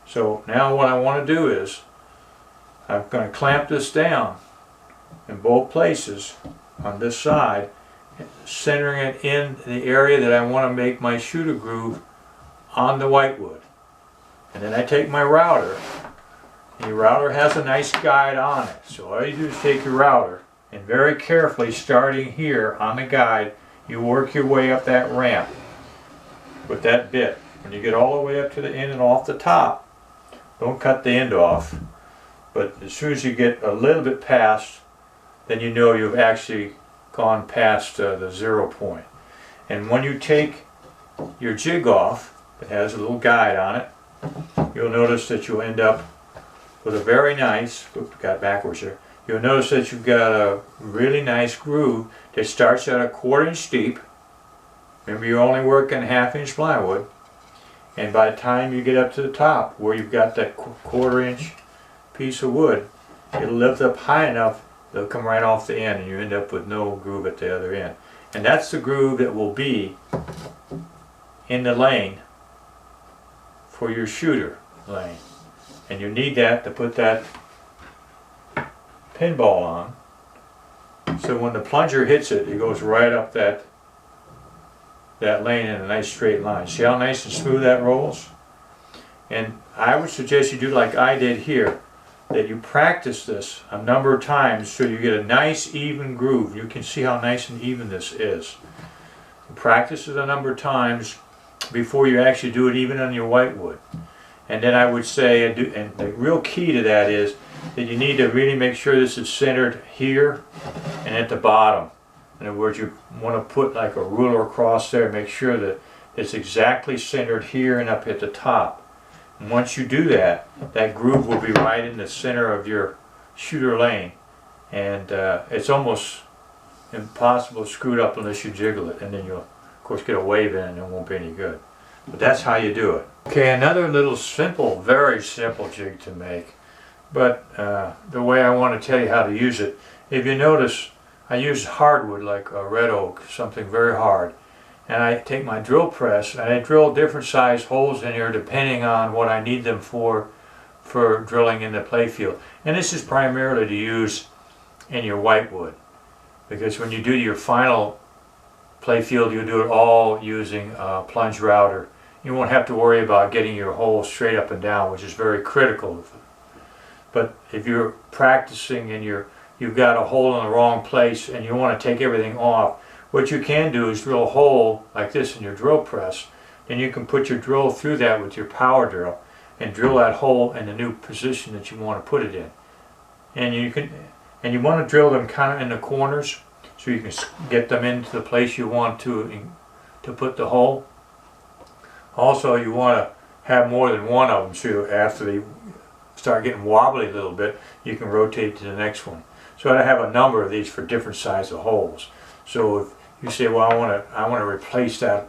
So now what I want to do is I'm going to clamp this down in both places on this side, centering it in the area that I want to make my shooter groove on the whitewood. And then I take my router, and your router has a nice guide on it. So all you do is take your router and very carefully, starting here on the guide, you work your way up that ramp with that bit. When you get all the way up to the end and off the top, don't cut the end off, but as soon as you get a little bit past, then you know you've actually gone past the 0 point. And when you take your jig off, it has a little guide on it, you'll notice that you'll end up with a very nice, oops, got backwards here, you'll notice that you've got a really nice groove that starts at a 1/4 inch deep. Remember, you're only working 1/2 inch plywood, and by the time you get up to the top where you've got that 1/4 inch piece of wood, it'll lift up high enough they'll come right off the end and you end up with no groove at the other end. And that's the groove that will be in the lane for your shooter lane. And you need that to put that pinball on. So when the plunger hits it, it goes right up that lane in a nice straight line. See how nice and smooth that rolls? And I would suggest you do like I did here, that you practice this a number of times so you get a nice even groove. You can see how nice and even this is. You practice it a number of times before you actually do it, even on your whitewood. And then I would say, and the real key to that is that you need to really make sure this is centered here and at the bottom. In other words, you want to put like a ruler across there, make sure that it's exactly centered here and up at the top. And once you do that, that groove will be right in the center of your shooter lane. And it's almost impossible to screw it up unless you jiggle it. And then you'll, of course, get a wave in and it won't be any good. But that's how you do it. Okay, another little simple, very simple jig to make. But the way I want to tell you how to use it, if you notice, I use hardwood like a red oak, something very hard. And I take my drill press and I drill different size holes in here depending on what I need them for drilling in the playfield. And this is primarily to use in your whitewood, because when you do your final playfield, you do it all using a plunge router. You won't have to worry about getting your holes straight up and down, which is very critical. But if you're practicing and you've got a hole in the wrong place and you want to take everything off, what you can do is drill a hole like this in your drill press. Then you can put your drill through that with your power drill and drill that hole in the new position that you want to put it in. And you want to drill them kind of in the corners so you can get them into the place you want to put the hole. Also, you want to have more than one of them, so after they start getting wobbly a little bit, you can rotate to the next one. So I have a number of these for different size of holes. So if you say, well, I want to replace that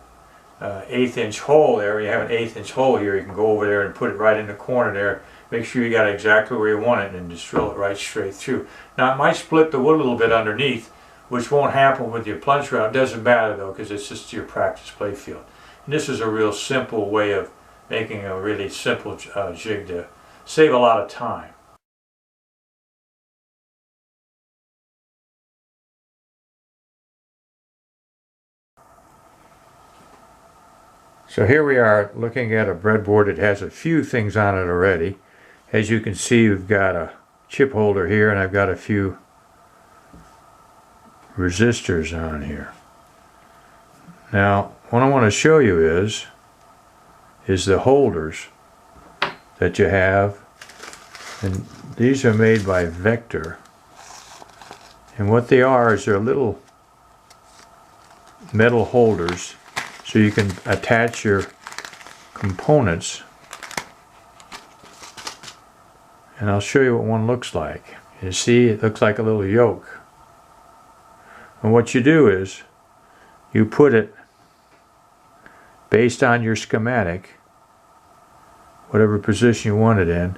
1/8 inch hole there, you have an 1/8 inch hole here, you can go over there and put it right in the corner there. Make sure you got it exactly where you want it and just drill it right straight through. Now it might split the wood a little bit underneath, which won't happen with your plunge route. It doesn't matter though, because it's just your practice playfield. And this is a real simple way of making a really simple jig to save a lot of time. So here we are looking at a breadboard that has a few things on it already. As you can see, we've got a chip holder here and I've got a few resistors on here. Now what I want to show you is the holders that you have, and these are made by Vector, and what they are is they're little metal holders so you can attach your components, and I'll show you what one looks like. You see, it looks like a little yoke, and what you do is you put it based on your schematic, whatever position you want it in,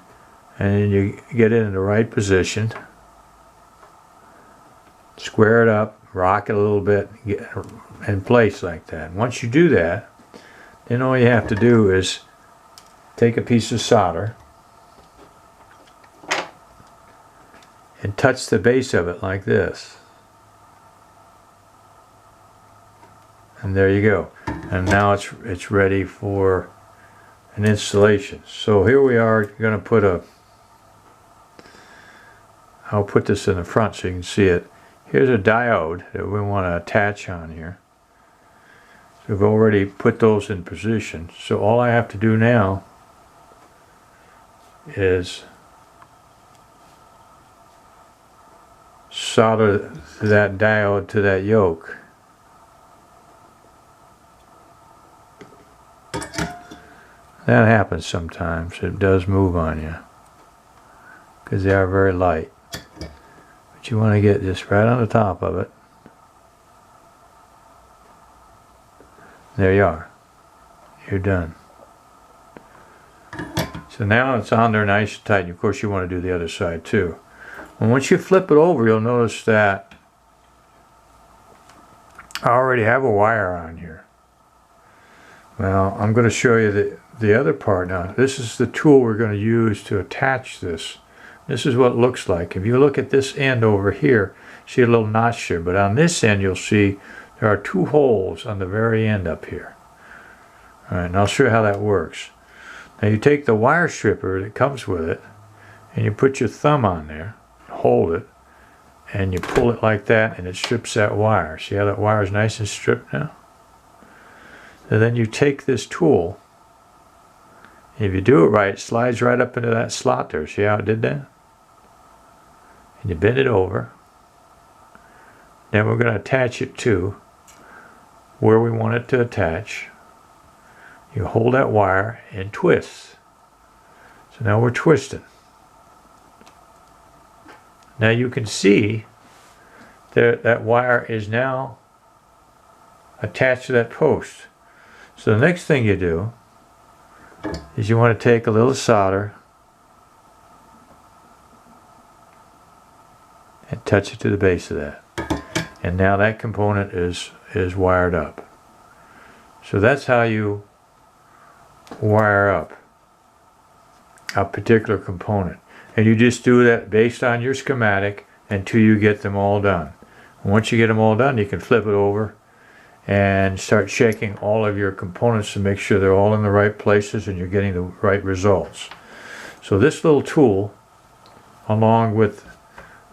and then you get it in the right position, square it up, rock it a little bit, get it in place like that. Once you do that, then all you have to do is take a piece of solder and touch the base of it like this. And there you go. And now it's ready for an installation. So here we are going to put I'll put this in the front so you can see it. Here's a diode that we want to attach on here. So we've already put those in position. So all I have to do now is solder that diode to that yoke. That happens sometimes. It does move on you because they are very light. But you want to get this right on the top of it. There you are. You're done. So now it's on there nice and tight. And of course you want to do the other side too. And once you flip it over, you'll notice that I already have a wire on here. Well, I'm going to show you the other part now. This is the tool we're going to use to attach this. This is what it looks like. If you look at this end over here, see a little notch there, but on this end you'll see there are 2 holes on the very end up here. Alright, and I'll show you how that works. Now you take the wire stripper that comes with it, and you put your thumb on there, hold it, and you pull it like that, and it strips that wire. See how that wire is nice and stripped now? And then you take this tool, if you do it right, it slides right up into that slot there. See how it did that? And you bend it over. Then we're going to attach it to where we want it to attach. You hold that wire and twist. So now we're twisting. Now you can see that wire is now attached to that post. So the next thing you do is you want to take a little solder and touch it to the base of that. And now that component is wired up. So that's how you wire up a particular component. And you just do that based on your schematic until you get them all done. And once you get them all done, you can flip it over and start checking all of your components to make sure they're all in the right places and you're getting the right results. So this little tool, along with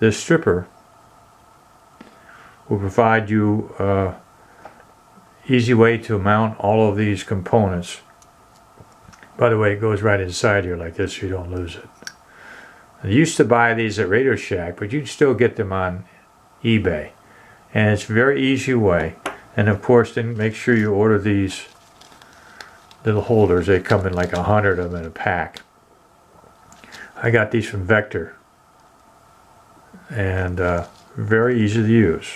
this stripper, will provide you an easy way to mount all of these components. By the way, it goes right inside here like this so you don't lose it. I used to buy these at Radio Shack, but you can still get them on eBay. And it's a very easy way. And of course, then make sure you order these little holders. They come in like 100 of them in a pack. I got these from Vector. And very easy to use.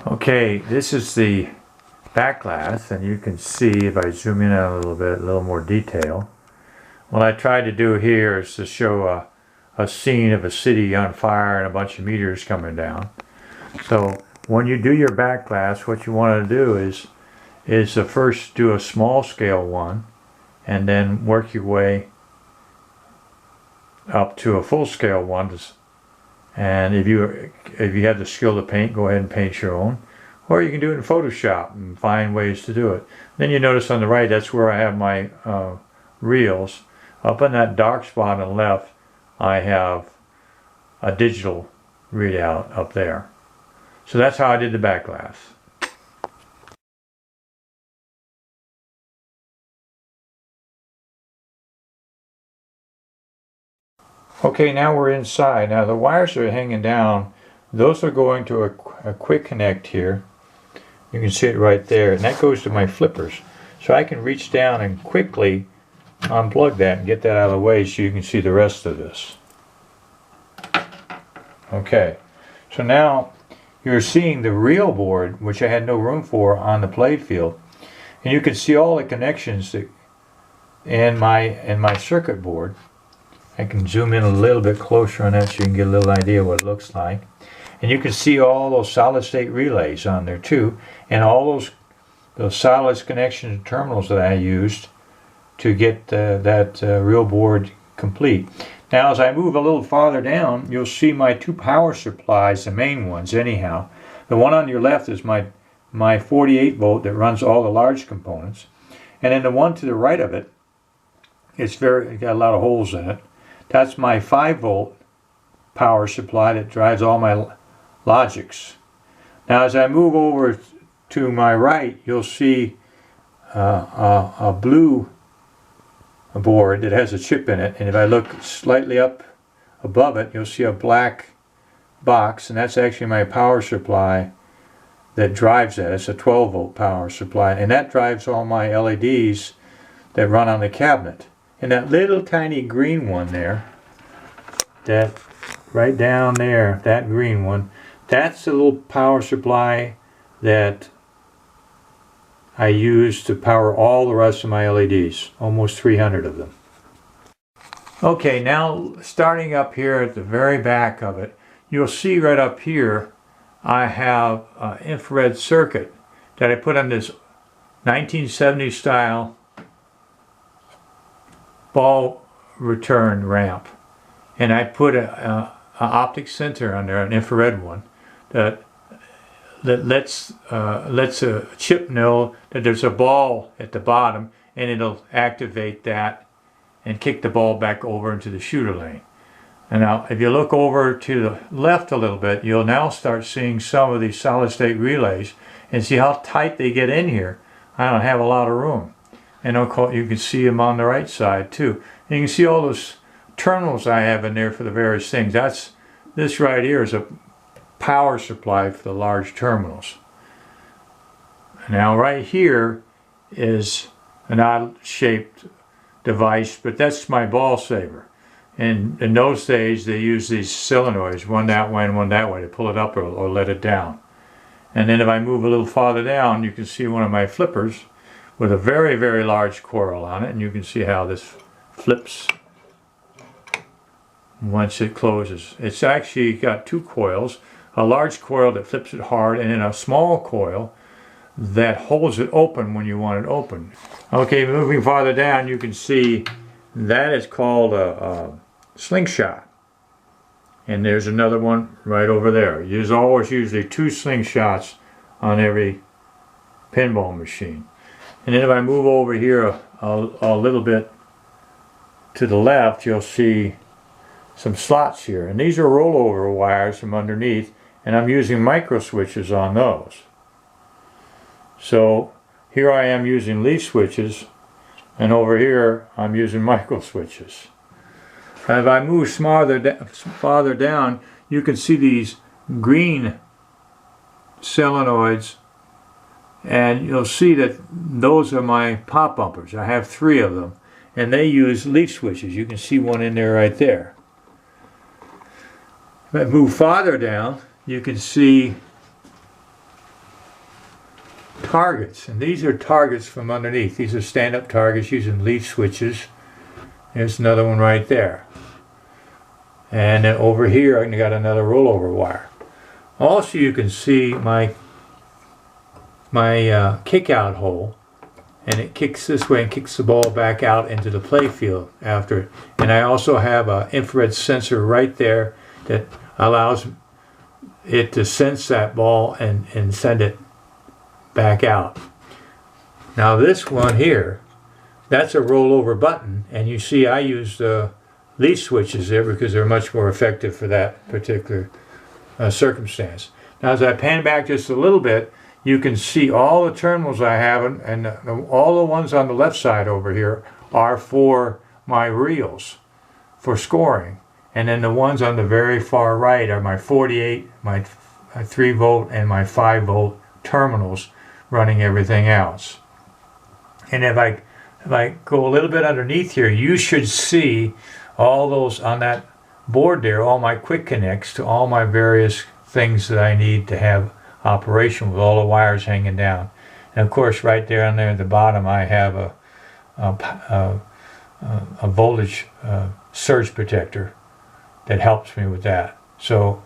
Okay, this is the back glass, and you can see if I zoom in a little more detail. What I tried to do here is to show a scene of a city on fire and a bunch of meteors coming down. So when you do your back glass, what you want to do is to first do a small scale one, and then work your way up to a full scale one. And if you have the skill to paint, go ahead and paint your own. Or you can do it in Photoshop and find ways to do it. Then you notice on the right, that's where I have my reels. Up in that dark spot on the left, I have a digital readout up there. So that's how I did the back glass. Okay, now we're inside. Now the wires are hanging down. Those are going to a quick connect here. You can see it right there, and that goes to my flippers. So I can reach down and quickly unplug that and get that out of the way so you can see the rest of this. Okay, so now you're seeing the reel board, which I had no room for on the play field. And you can see all the connections that in my circuit board. I can zoom in a little bit closer on that so you can get a little idea what it looks like. And you can see all those solid state relays on there too, and all those solid connection terminals that I used to get that reel board complete. Now as I move a little farther down, you'll see my 2 power supplies, the main ones anyhow. The one on your left is my 48 volt that runs all the large components, and then the one to the right of it, it's got a lot of holes in it. That's my 5 volt power supply that drives all my logics. Now as I move over to my right, you'll see a blue board that has a chip in it, and if I look slightly up above it, you'll see a black box, and that's actually my power supply that drives that. It's a 12 volt power supply, and that drives all my LEDs that run on the cabinet. And that little tiny green one there, that right down there, that green one, that's the little power supply that I use to power all the rest of my LEDs, almost 300 of them. Okay, now starting up here at the very back of it, you'll see right up here I have an infrared circuit that I put on this 1970 style ball return ramp, and I put a optic sensor on there, an infrared one, that lets a chip know that there's a ball at the bottom, and it'll activate that and kick the ball back over into the shooter lane. And now if you look over to the left a little bit, you'll now start seeing some of these solid state relays and see how tight they get in here. I don't have a lot of room. And you can see them on the right side too. And you can see all those terminals I have in there for the various things. This right here is a power supply for the large terminals. Now right here is an odd shaped device, but that's my ball saver. And in those days they used these solenoids, one that way and one that way, to pull it up or let it down. And then if I move a little farther down, you can see one of my flippers with a very, very large coil on it, and you can see how this flips once it closes. It's actually got two coils, a large coil that flips it hard, and then a small coil that holds it open when you want it open. Okay, moving farther down, you can see that is called a slingshot. And there's another one right over there. There's always usually two slingshots on every pinball machine. And then if I move over here a little bit to the left, you'll see some slots here. And these are rollover wires from underneath, and I'm using micro switches on those. So here I am using leaf switches, and over here I'm using micro switches. If I move farther down, you can see these green solenoids, and you'll see that those are my pop bumpers. I have 3 of them, and they use leaf switches. You can see one in there right there. If I move farther down, you can see targets, and these are targets from underneath. These are stand-up targets using leaf switches. There's another one right there. And then over here I got another rollover wire. Also you can see my kick-out hole, and it kicks this way and kicks the ball back out into the play field after it. And I also have an infrared sensor right there that allows it to sense that ball and send it back out. Now this one here, that's a rollover button, and you see I use the leaf switches there because they're much more effective for that particular circumstance. Now as I pan back just a little bit, you can see all the terminals I have, and all the ones on the left side over here are for my reels, for scoring. And then the ones on the very far right are my 48, my 3 volt, and my 5 volt terminals running everything else. And if I go a little bit underneath here, you should see all those on that board there, all my quick connects to all my various things that I need to have operation, with all the wires hanging down. And of course right there on there at the bottom I have a voltage surge protector that helps me with that. So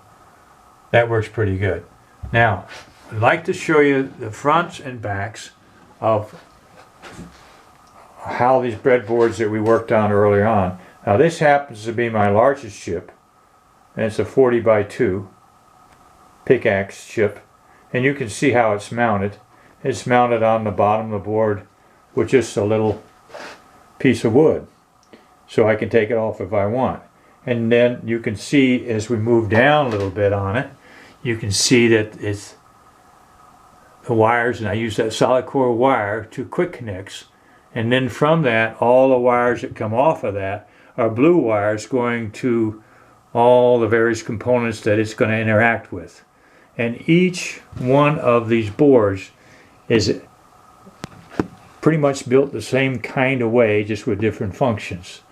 that works pretty good. Now I'd like to show you the fronts and backs of how these breadboards that we worked on earlier on. Now this happens to be my largest chip, and it's a 40 by 2 pickaxe chip, and you can see how it's mounted. It's mounted on the bottom of the board with just a little piece of wood, so I can take it off if I want. And then you can see as we move down a little bit on it, you can see that it's the wires, and I use that solid core wire to quick connects, and then from that all the wires that come off of that are blue wires going to all the various components that it's going to interact with. And each one of these boards is pretty much built the same kind of way, just with different functions.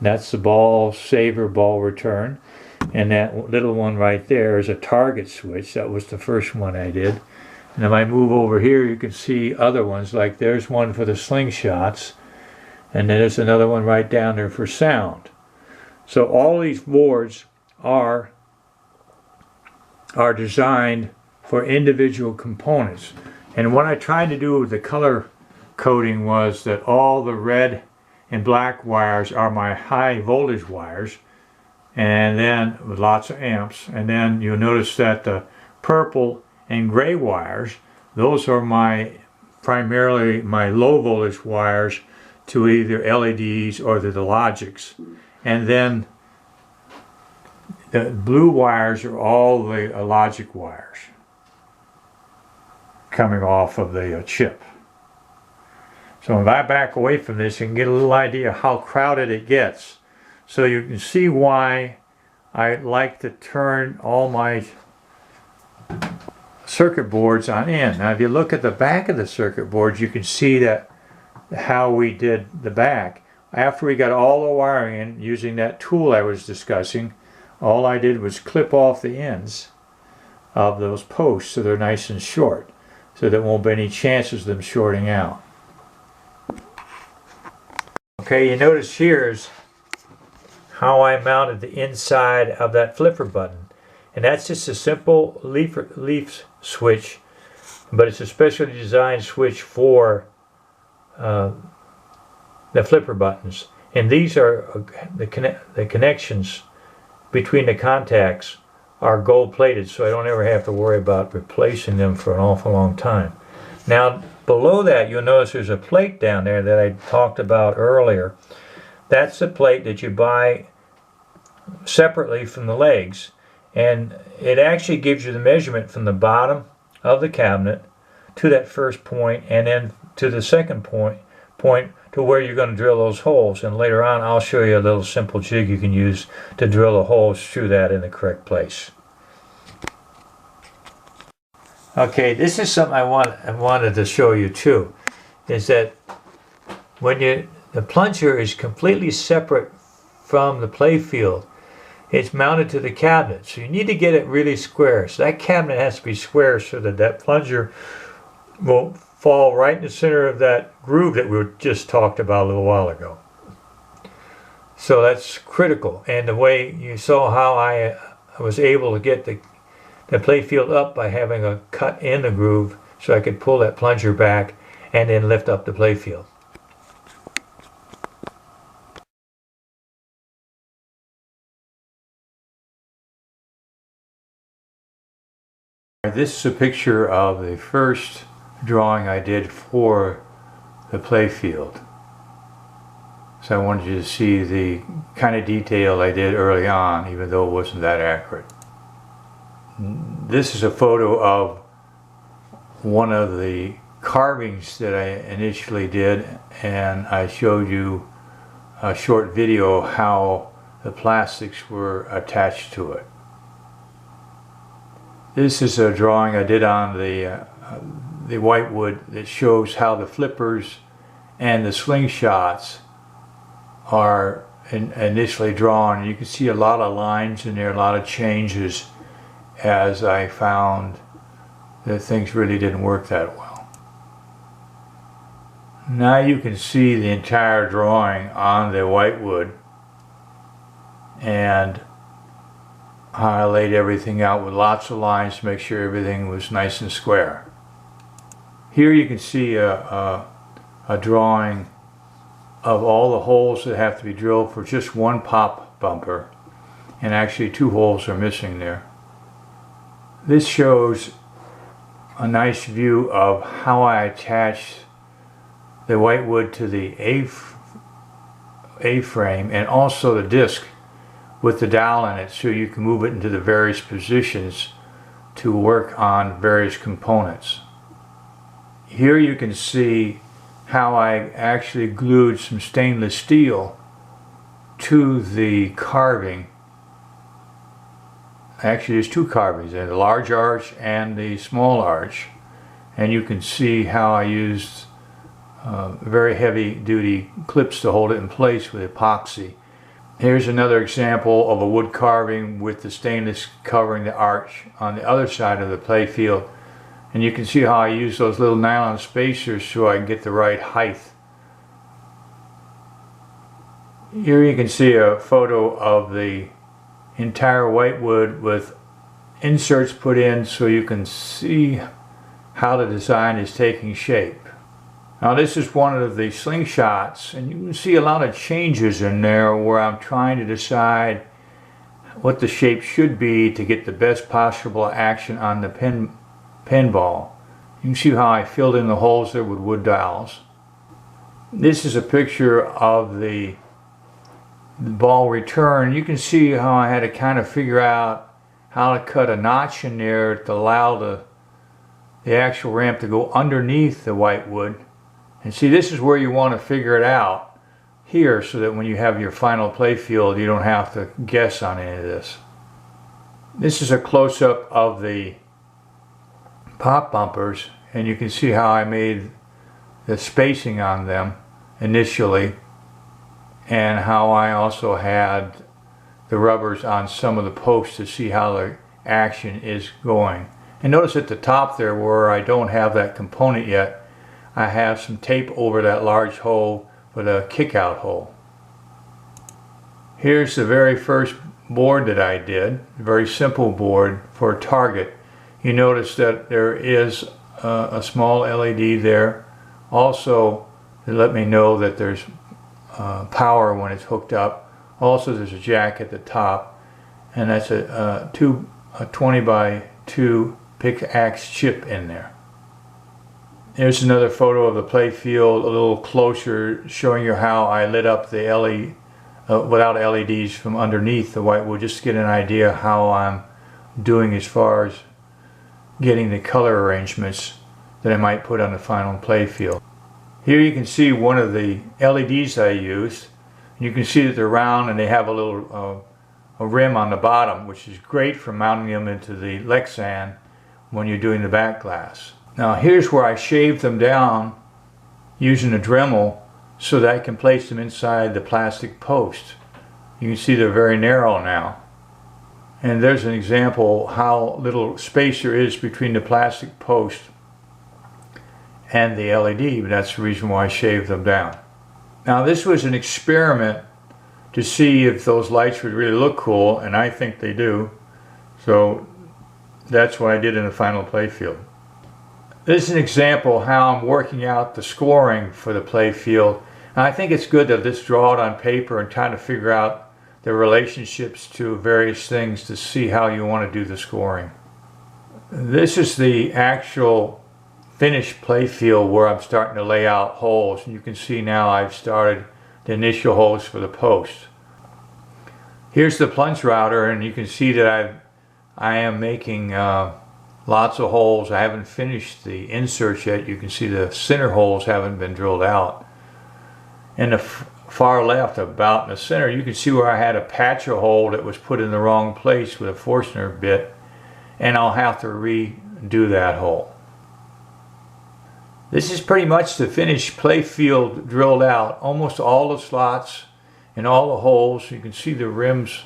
That's the ball saver, ball return, and that little one right there is a target switch. That was the first one I did. And if I move over here, you can see other ones, like there's one for the slingshots, and then there's another one right down there for sound. So all these boards are designed for individual components. And what I tried to do with the color coding was that all the red and black wires are my high voltage wires, and then with lots of amps. And then you'll notice that the purple and gray wires, those are primarily my low voltage wires to either LEDs or the Logics. And then the blue wires are all the logic wires coming off of the chip. So if I back away from this, you can get a little idea how crowded it gets. So you can see why I like to turn all my circuit boards on in. Now if you look at the back of the circuit boards, you can see that how we did the back. After we got all the wiring in using that tool I was discussing, all I did was clip off the ends of those posts so they're nice and short, so there won't be any chances of them shorting out. Okay, you notice here's how I mounted the inside of that flipper button. And that's just a simple leaf switch, but it's a specially designed switch for the flipper buttons. And these are the connections between the contacts are gold plated, so I don't ever have to worry about replacing them for an awful long time. Now below that you'll notice there's a plate down there that I talked about earlier. That's the plate that you buy separately from the legs, and it actually gives you the measurement from the bottom of the cabinet to that first point, and then to the second point to where you're going to drill those holes. And later on I'll show you a little simple jig you can use to drill the holes through that in the correct place. Okay, this is something I wanted to show you too, is that when the plunger is completely separate from the play field, it's mounted to the cabinet, so you need to get it really square. So that cabinet has to be square so that that plunger will fall right in the center of that groove that we just talked about a little while ago. So that's critical. And the way you saw how I was able to get the play field up by having a cut in the groove so I could pull that plunger back and then lift up the play field. This is a picture of the first drawing I did for the play field. So I wanted you to see the kind of detail I did early on, even though it wasn't that accurate. This is a photo of one of the carvings that I initially did, and I showed you a short video how the plastics were attached to it. This is a drawing I did on the whitewood that shows how the flippers and the slingshots are initially drawn. You can see a lot of lines in there, a lot of changes, as I found that things really didn't work that well. Now you can see the entire drawing on the whitewood, and I laid everything out with lots of lines to make sure everything was nice and square. Here you can see a drawing of all the holes that have to be drilled for just one pop bumper, and actually 2 holes are missing there. This shows a nice view of how I attached the whitewood to the A-frame and also the disc with the dowel in it, so you can move it into the various positions to work on various components. Here you can see how I actually glued some stainless steel to the carving. Actually there's 2 carvings, the large arch and the small arch, and you can see how I used very heavy duty clips to hold it in place with epoxy. Here's another example of a wood carving with the stainless covering the arch on the other side of the play field, and you can see how I use those little nylon spacers so I can get the right height Here you can see a photo of the entire whitewood with inserts put in so you can see how the design is taking shape. Now this is one of the slingshots, and you can see a lot of changes in there where I'm trying to decide what the shape should be to get the best possible action on the pinball. You can see how I filled in the holes there with wood dowels. This is a picture of the ball return. You can see how I had to kind of figure out how to cut a notch in there to allow the actual ramp to go underneath the whitewood. And see, this is where you want to figure it out here, so that when you have your final play field you don't have to guess on any of this. This is a close-up of the pop bumpers, and you can see how I made the spacing on them initially, and how I also had the rubbers on some of the posts to see how the action is going. And notice at the top there where I don't have that component yet, I have some tape over that large hole for the kick-out hole. Here's the very first board that I did, a very simple board for a target. You notice that there is a small LED there. Also, to let me know that there's power when it's hooked up. Also, there's a jack at the top, and that's a 20 by 2 pickaxe chip in there. There's another photo of the play field a little closer, showing you how I lit up the LED without LEDs from underneath the whitewood, just to get an idea how I'm doing as far as getting the color arrangements that I might put on the final play field. Here you can see one of the LEDs I used. You can see that they're round and they have a little a rim on the bottom, which is great for mounting them into the Lexan when you're doing the back glass. Now here's where I shaved them down using a Dremel so that I can place them inside the plastic post. You can see they're very narrow now. And there's an example how little space there is between the plastic post and the LED, but that's the reason why I shaved them down. Now this was an experiment to see if those lights would really look cool, and I think they do. So that's what I did in the final play field. This is an example how I'm working out the scoring for the play field. And I think it's good to just draw it on paper and try to figure out the relationships to various things to see how you want to do the scoring. This is the actual finished play field where I'm starting to lay out holes. And you can see now I've started the initial holes for the post. Here's the plunge router, and you can see that I am making lots of holes. I haven't finished the inserts yet. You can see the center holes haven't been drilled out. In the far left, about in the center, you can see where I had a patch a hole that was put in the wrong place with a Forstner bit, and I'll have to redo that hole. This is pretty much the finished play field drilled out. Almost all the slots and all the holes. You can see the rims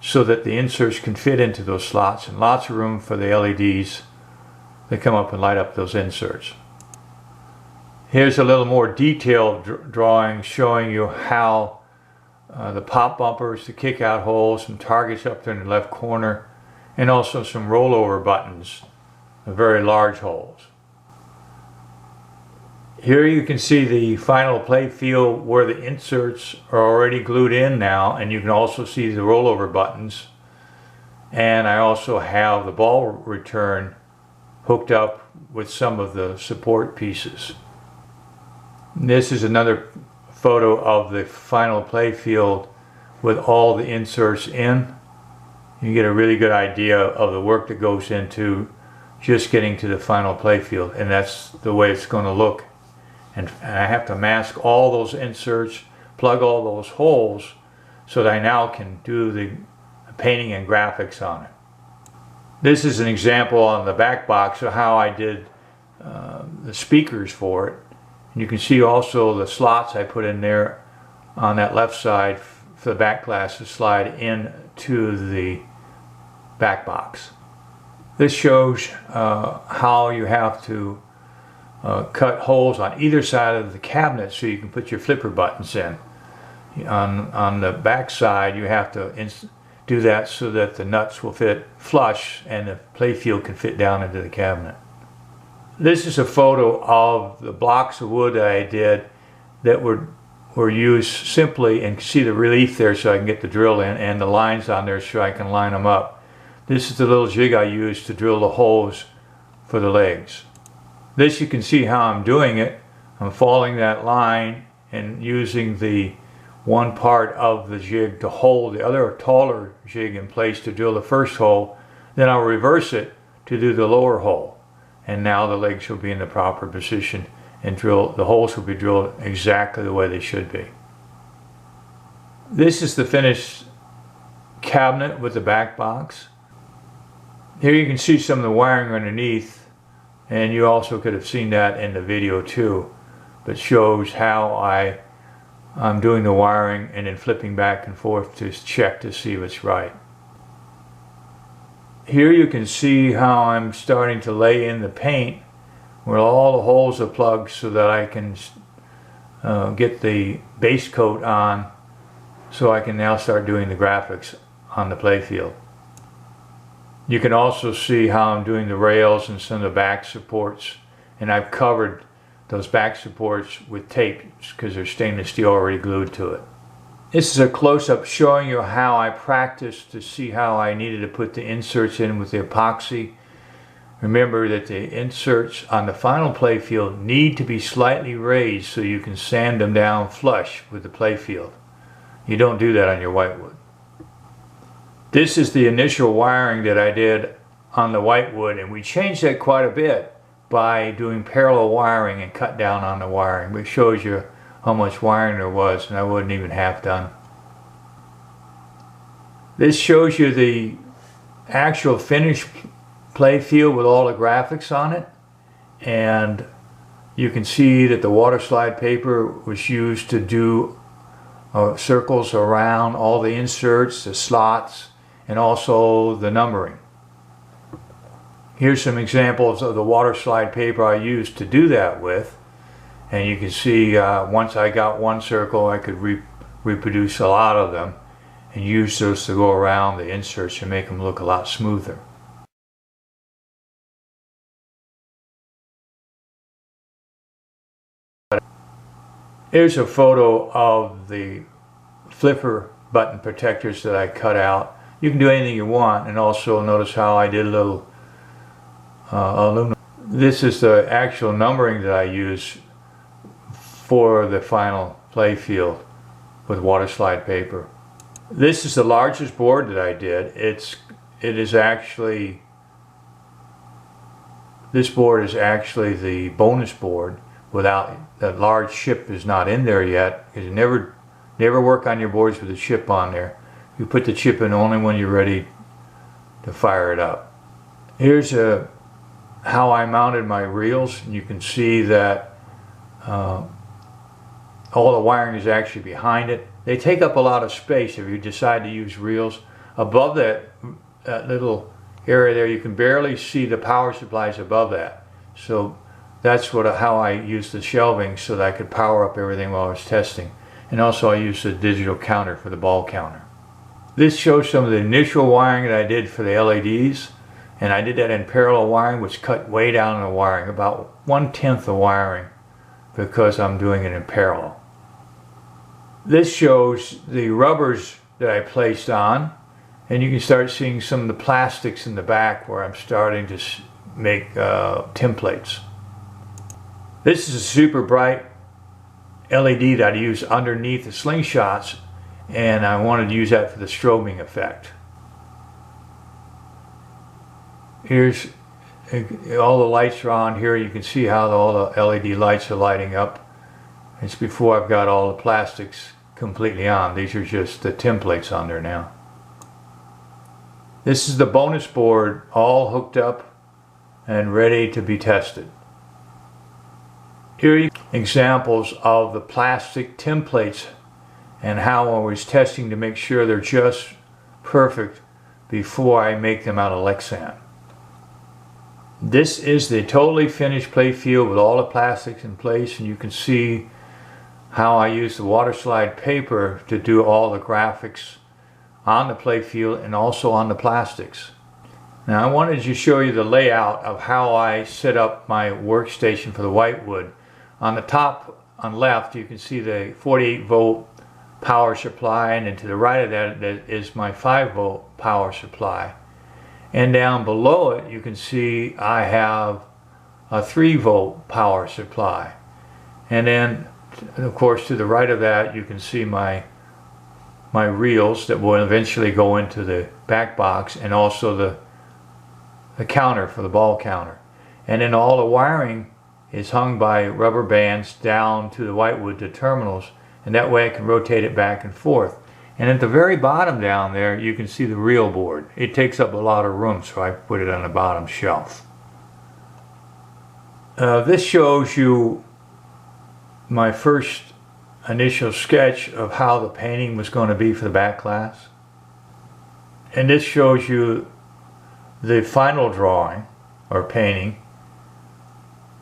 so that the inserts can fit into those slots, and lots of room for the LEDs that come up and light up those inserts. Here's a little more detailed drawing showing you how the pop bumpers, the kick out holes, some targets up there in the left corner, and also some rollover buttons, very large holes. Here you can see the final play field where the inserts are already glued in now, and you can also see the rollover buttons. And I also have the ball return hooked up with some of the support pieces. This is another photo of the final play field with all the inserts in. You get a really good idea of the work that goes into just getting to the final play field, and that's the way it's going to look. And I have to mask all those inserts, plug all those holes, so that I now can do the painting and graphics on it. This is an example on the back box of how I did the speakers for it. And you can see also the slots I put in there on that left side for the back glass to slide into the back box. This shows how you have to cut holes on either side of the cabinet so you can put your flipper buttons in. on the back side, you have to do that so that the nuts will fit flush and the playfield can fit down into the cabinet. This is a photo of the blocks of wood that I did that were used simply, and see the relief there so I can get the drill in, and the lines on there so I can line them up. This is the little jig I used to drill the holes for the legs. This, you can see how I'm doing it. I'm following that line and using the one part of the jig to hold the other taller jig in place to drill the first hole. Then I'll reverse it to do the lower hole. And now the legs will be in the proper position and the holes will be drilled exactly the way they should be. This is the finished cabinet with the back box. Here you can see some of the wiring underneath, and you also could have seen that in the video too, but shows how I'm doing the wiring and then flipping back and forth to check to see if it's right. Here you can see how I'm starting to lay in the paint where all the holes are plugged so that I can get the base coat on, so I can now start doing the graphics on the playfield. You can also see how I'm doing the rails and some of the back supports, and I've covered those back supports with tape because they're stainless steel already glued to it. This is a close-up showing you how I practiced to see how I needed to put the inserts in with the epoxy. Remember that the inserts on the final playfield need to be slightly raised so you can sand them down flush with the playfield. You don't do that on your whitewood. This is the initial wiring that I did on the whitewood, and we changed that quite a bit by doing parallel wiring and cut down on the wiring, which shows you how much wiring there was, and I wasn't even half done. This shows you the actual finished playfield with all the graphics on it, and you can see that the water slide paper was used to do circles around all the inserts, the slots, and also the numbering. Here's some examples of the water slide paper I used to do that with, and you can see once I got one circle I could reproduce a lot of them and use those to go around the inserts and make them look a lot smoother. Here's a photo of the flipper button protectors that I cut out. You can do anything you want, and also notice how I did a little aluminum. This is the actual numbering that I use for the final playfield with water slide paper. This is the largest board that I did. This board is actually the bonus board. Without that large chip is not in there yet, because you never work on your boards with a chip on there. You put the chip in only when you're ready to fire it up. Here's how I mounted my reels, and you can see that all the wiring is actually behind it. They take up a lot of space if you decide to use reels. Above that little area there, you can barely see the power supplies above that. So that's how I used the shelving so that I could power up everything while I was testing. And also I used the digital counter for the ball counter. This shows some of the initial wiring that I did for the LEDs, and I did that in parallel wiring, which cut way down the wiring, about 1/10 of wiring, because I'm doing it in parallel. This shows the rubbers that I placed on, and you can start seeing some of the plastics in the back where I'm starting to make templates. This is a super bright LED that I use underneath the slingshots, and I wanted to use that for the strobing effect. Here's all the lights are on here. You can see how all the LED lights are lighting up. It's before I've got all the plastics completely on. These are just the templates on there now. This is the bonus board all hooked up and ready to be tested. Here are examples of the plastic templates and how I was testing to make sure they're just perfect before I make them out of Lexan. This is the totally finished playfield with all the plastics in place, and you can see how I use the water slide paper to do all the graphics on the play field and also on the plastics. Now I wanted to show you the layout of how I set up my workstation for the whitewood. On the top on left you can see the 48-volt power supply, and then to the right of that is my 5-volt power supply. And down below it you can see I have a 3-volt power supply. And then of course to the right of that you can see my reels that will eventually go into the back box, and also the counter for the ball counter. And then all the wiring is hung by rubber bands down to the whitewood to terminals, and that way I can rotate it back and forth. And at the very bottom down there you can see the reel board. It takes up a lot of room, so I put it on the bottom shelf. This shows you my first initial sketch of how the painting was going to be for the back glass. And this shows you the final drawing or painting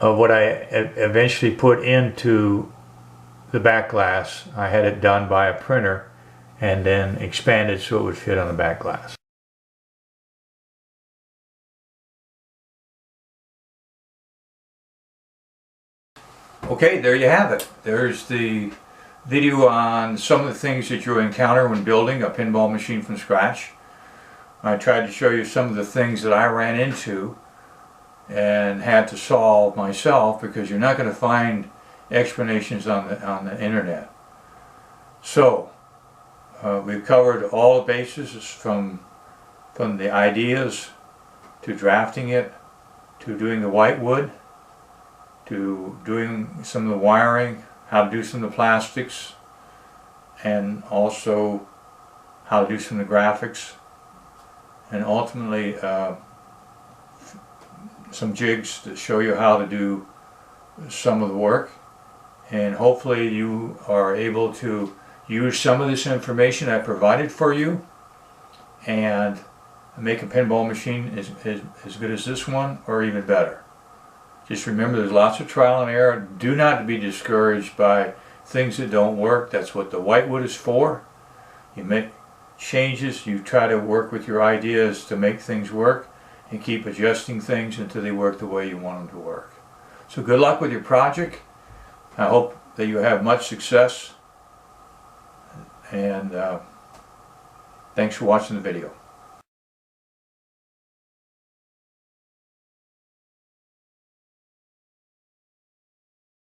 of what I eventually put into the back glass. I had it done by a printer and then expanded so it would fit on the back glass. Okay, there you have it. There's the video on some of the things that you'll encounter when building a pinball machine from scratch. I tried to show you some of the things that I ran into and had to solve myself, because you're not going to find explanations on the internet. So we've covered all the bases, from the ideas to drafting it, to doing the whitewood, to doing some of the wiring, how to do some of the plastics, and also how to do some of the graphics, and ultimately some jigs to show you how to do some of the work. And hopefully you are able to use some of this information I provided for you and make a pinball machine as good as this one, or even better. Just remember, there's lots of trial and error. Do not be discouraged by things that don't work. That's what the whitewood is for. You make changes, you try to work with your ideas to make things work, and keep adjusting things until they work the way you want them to work. So good luck with your project. I hope that you have much success, and thanks for watching the video.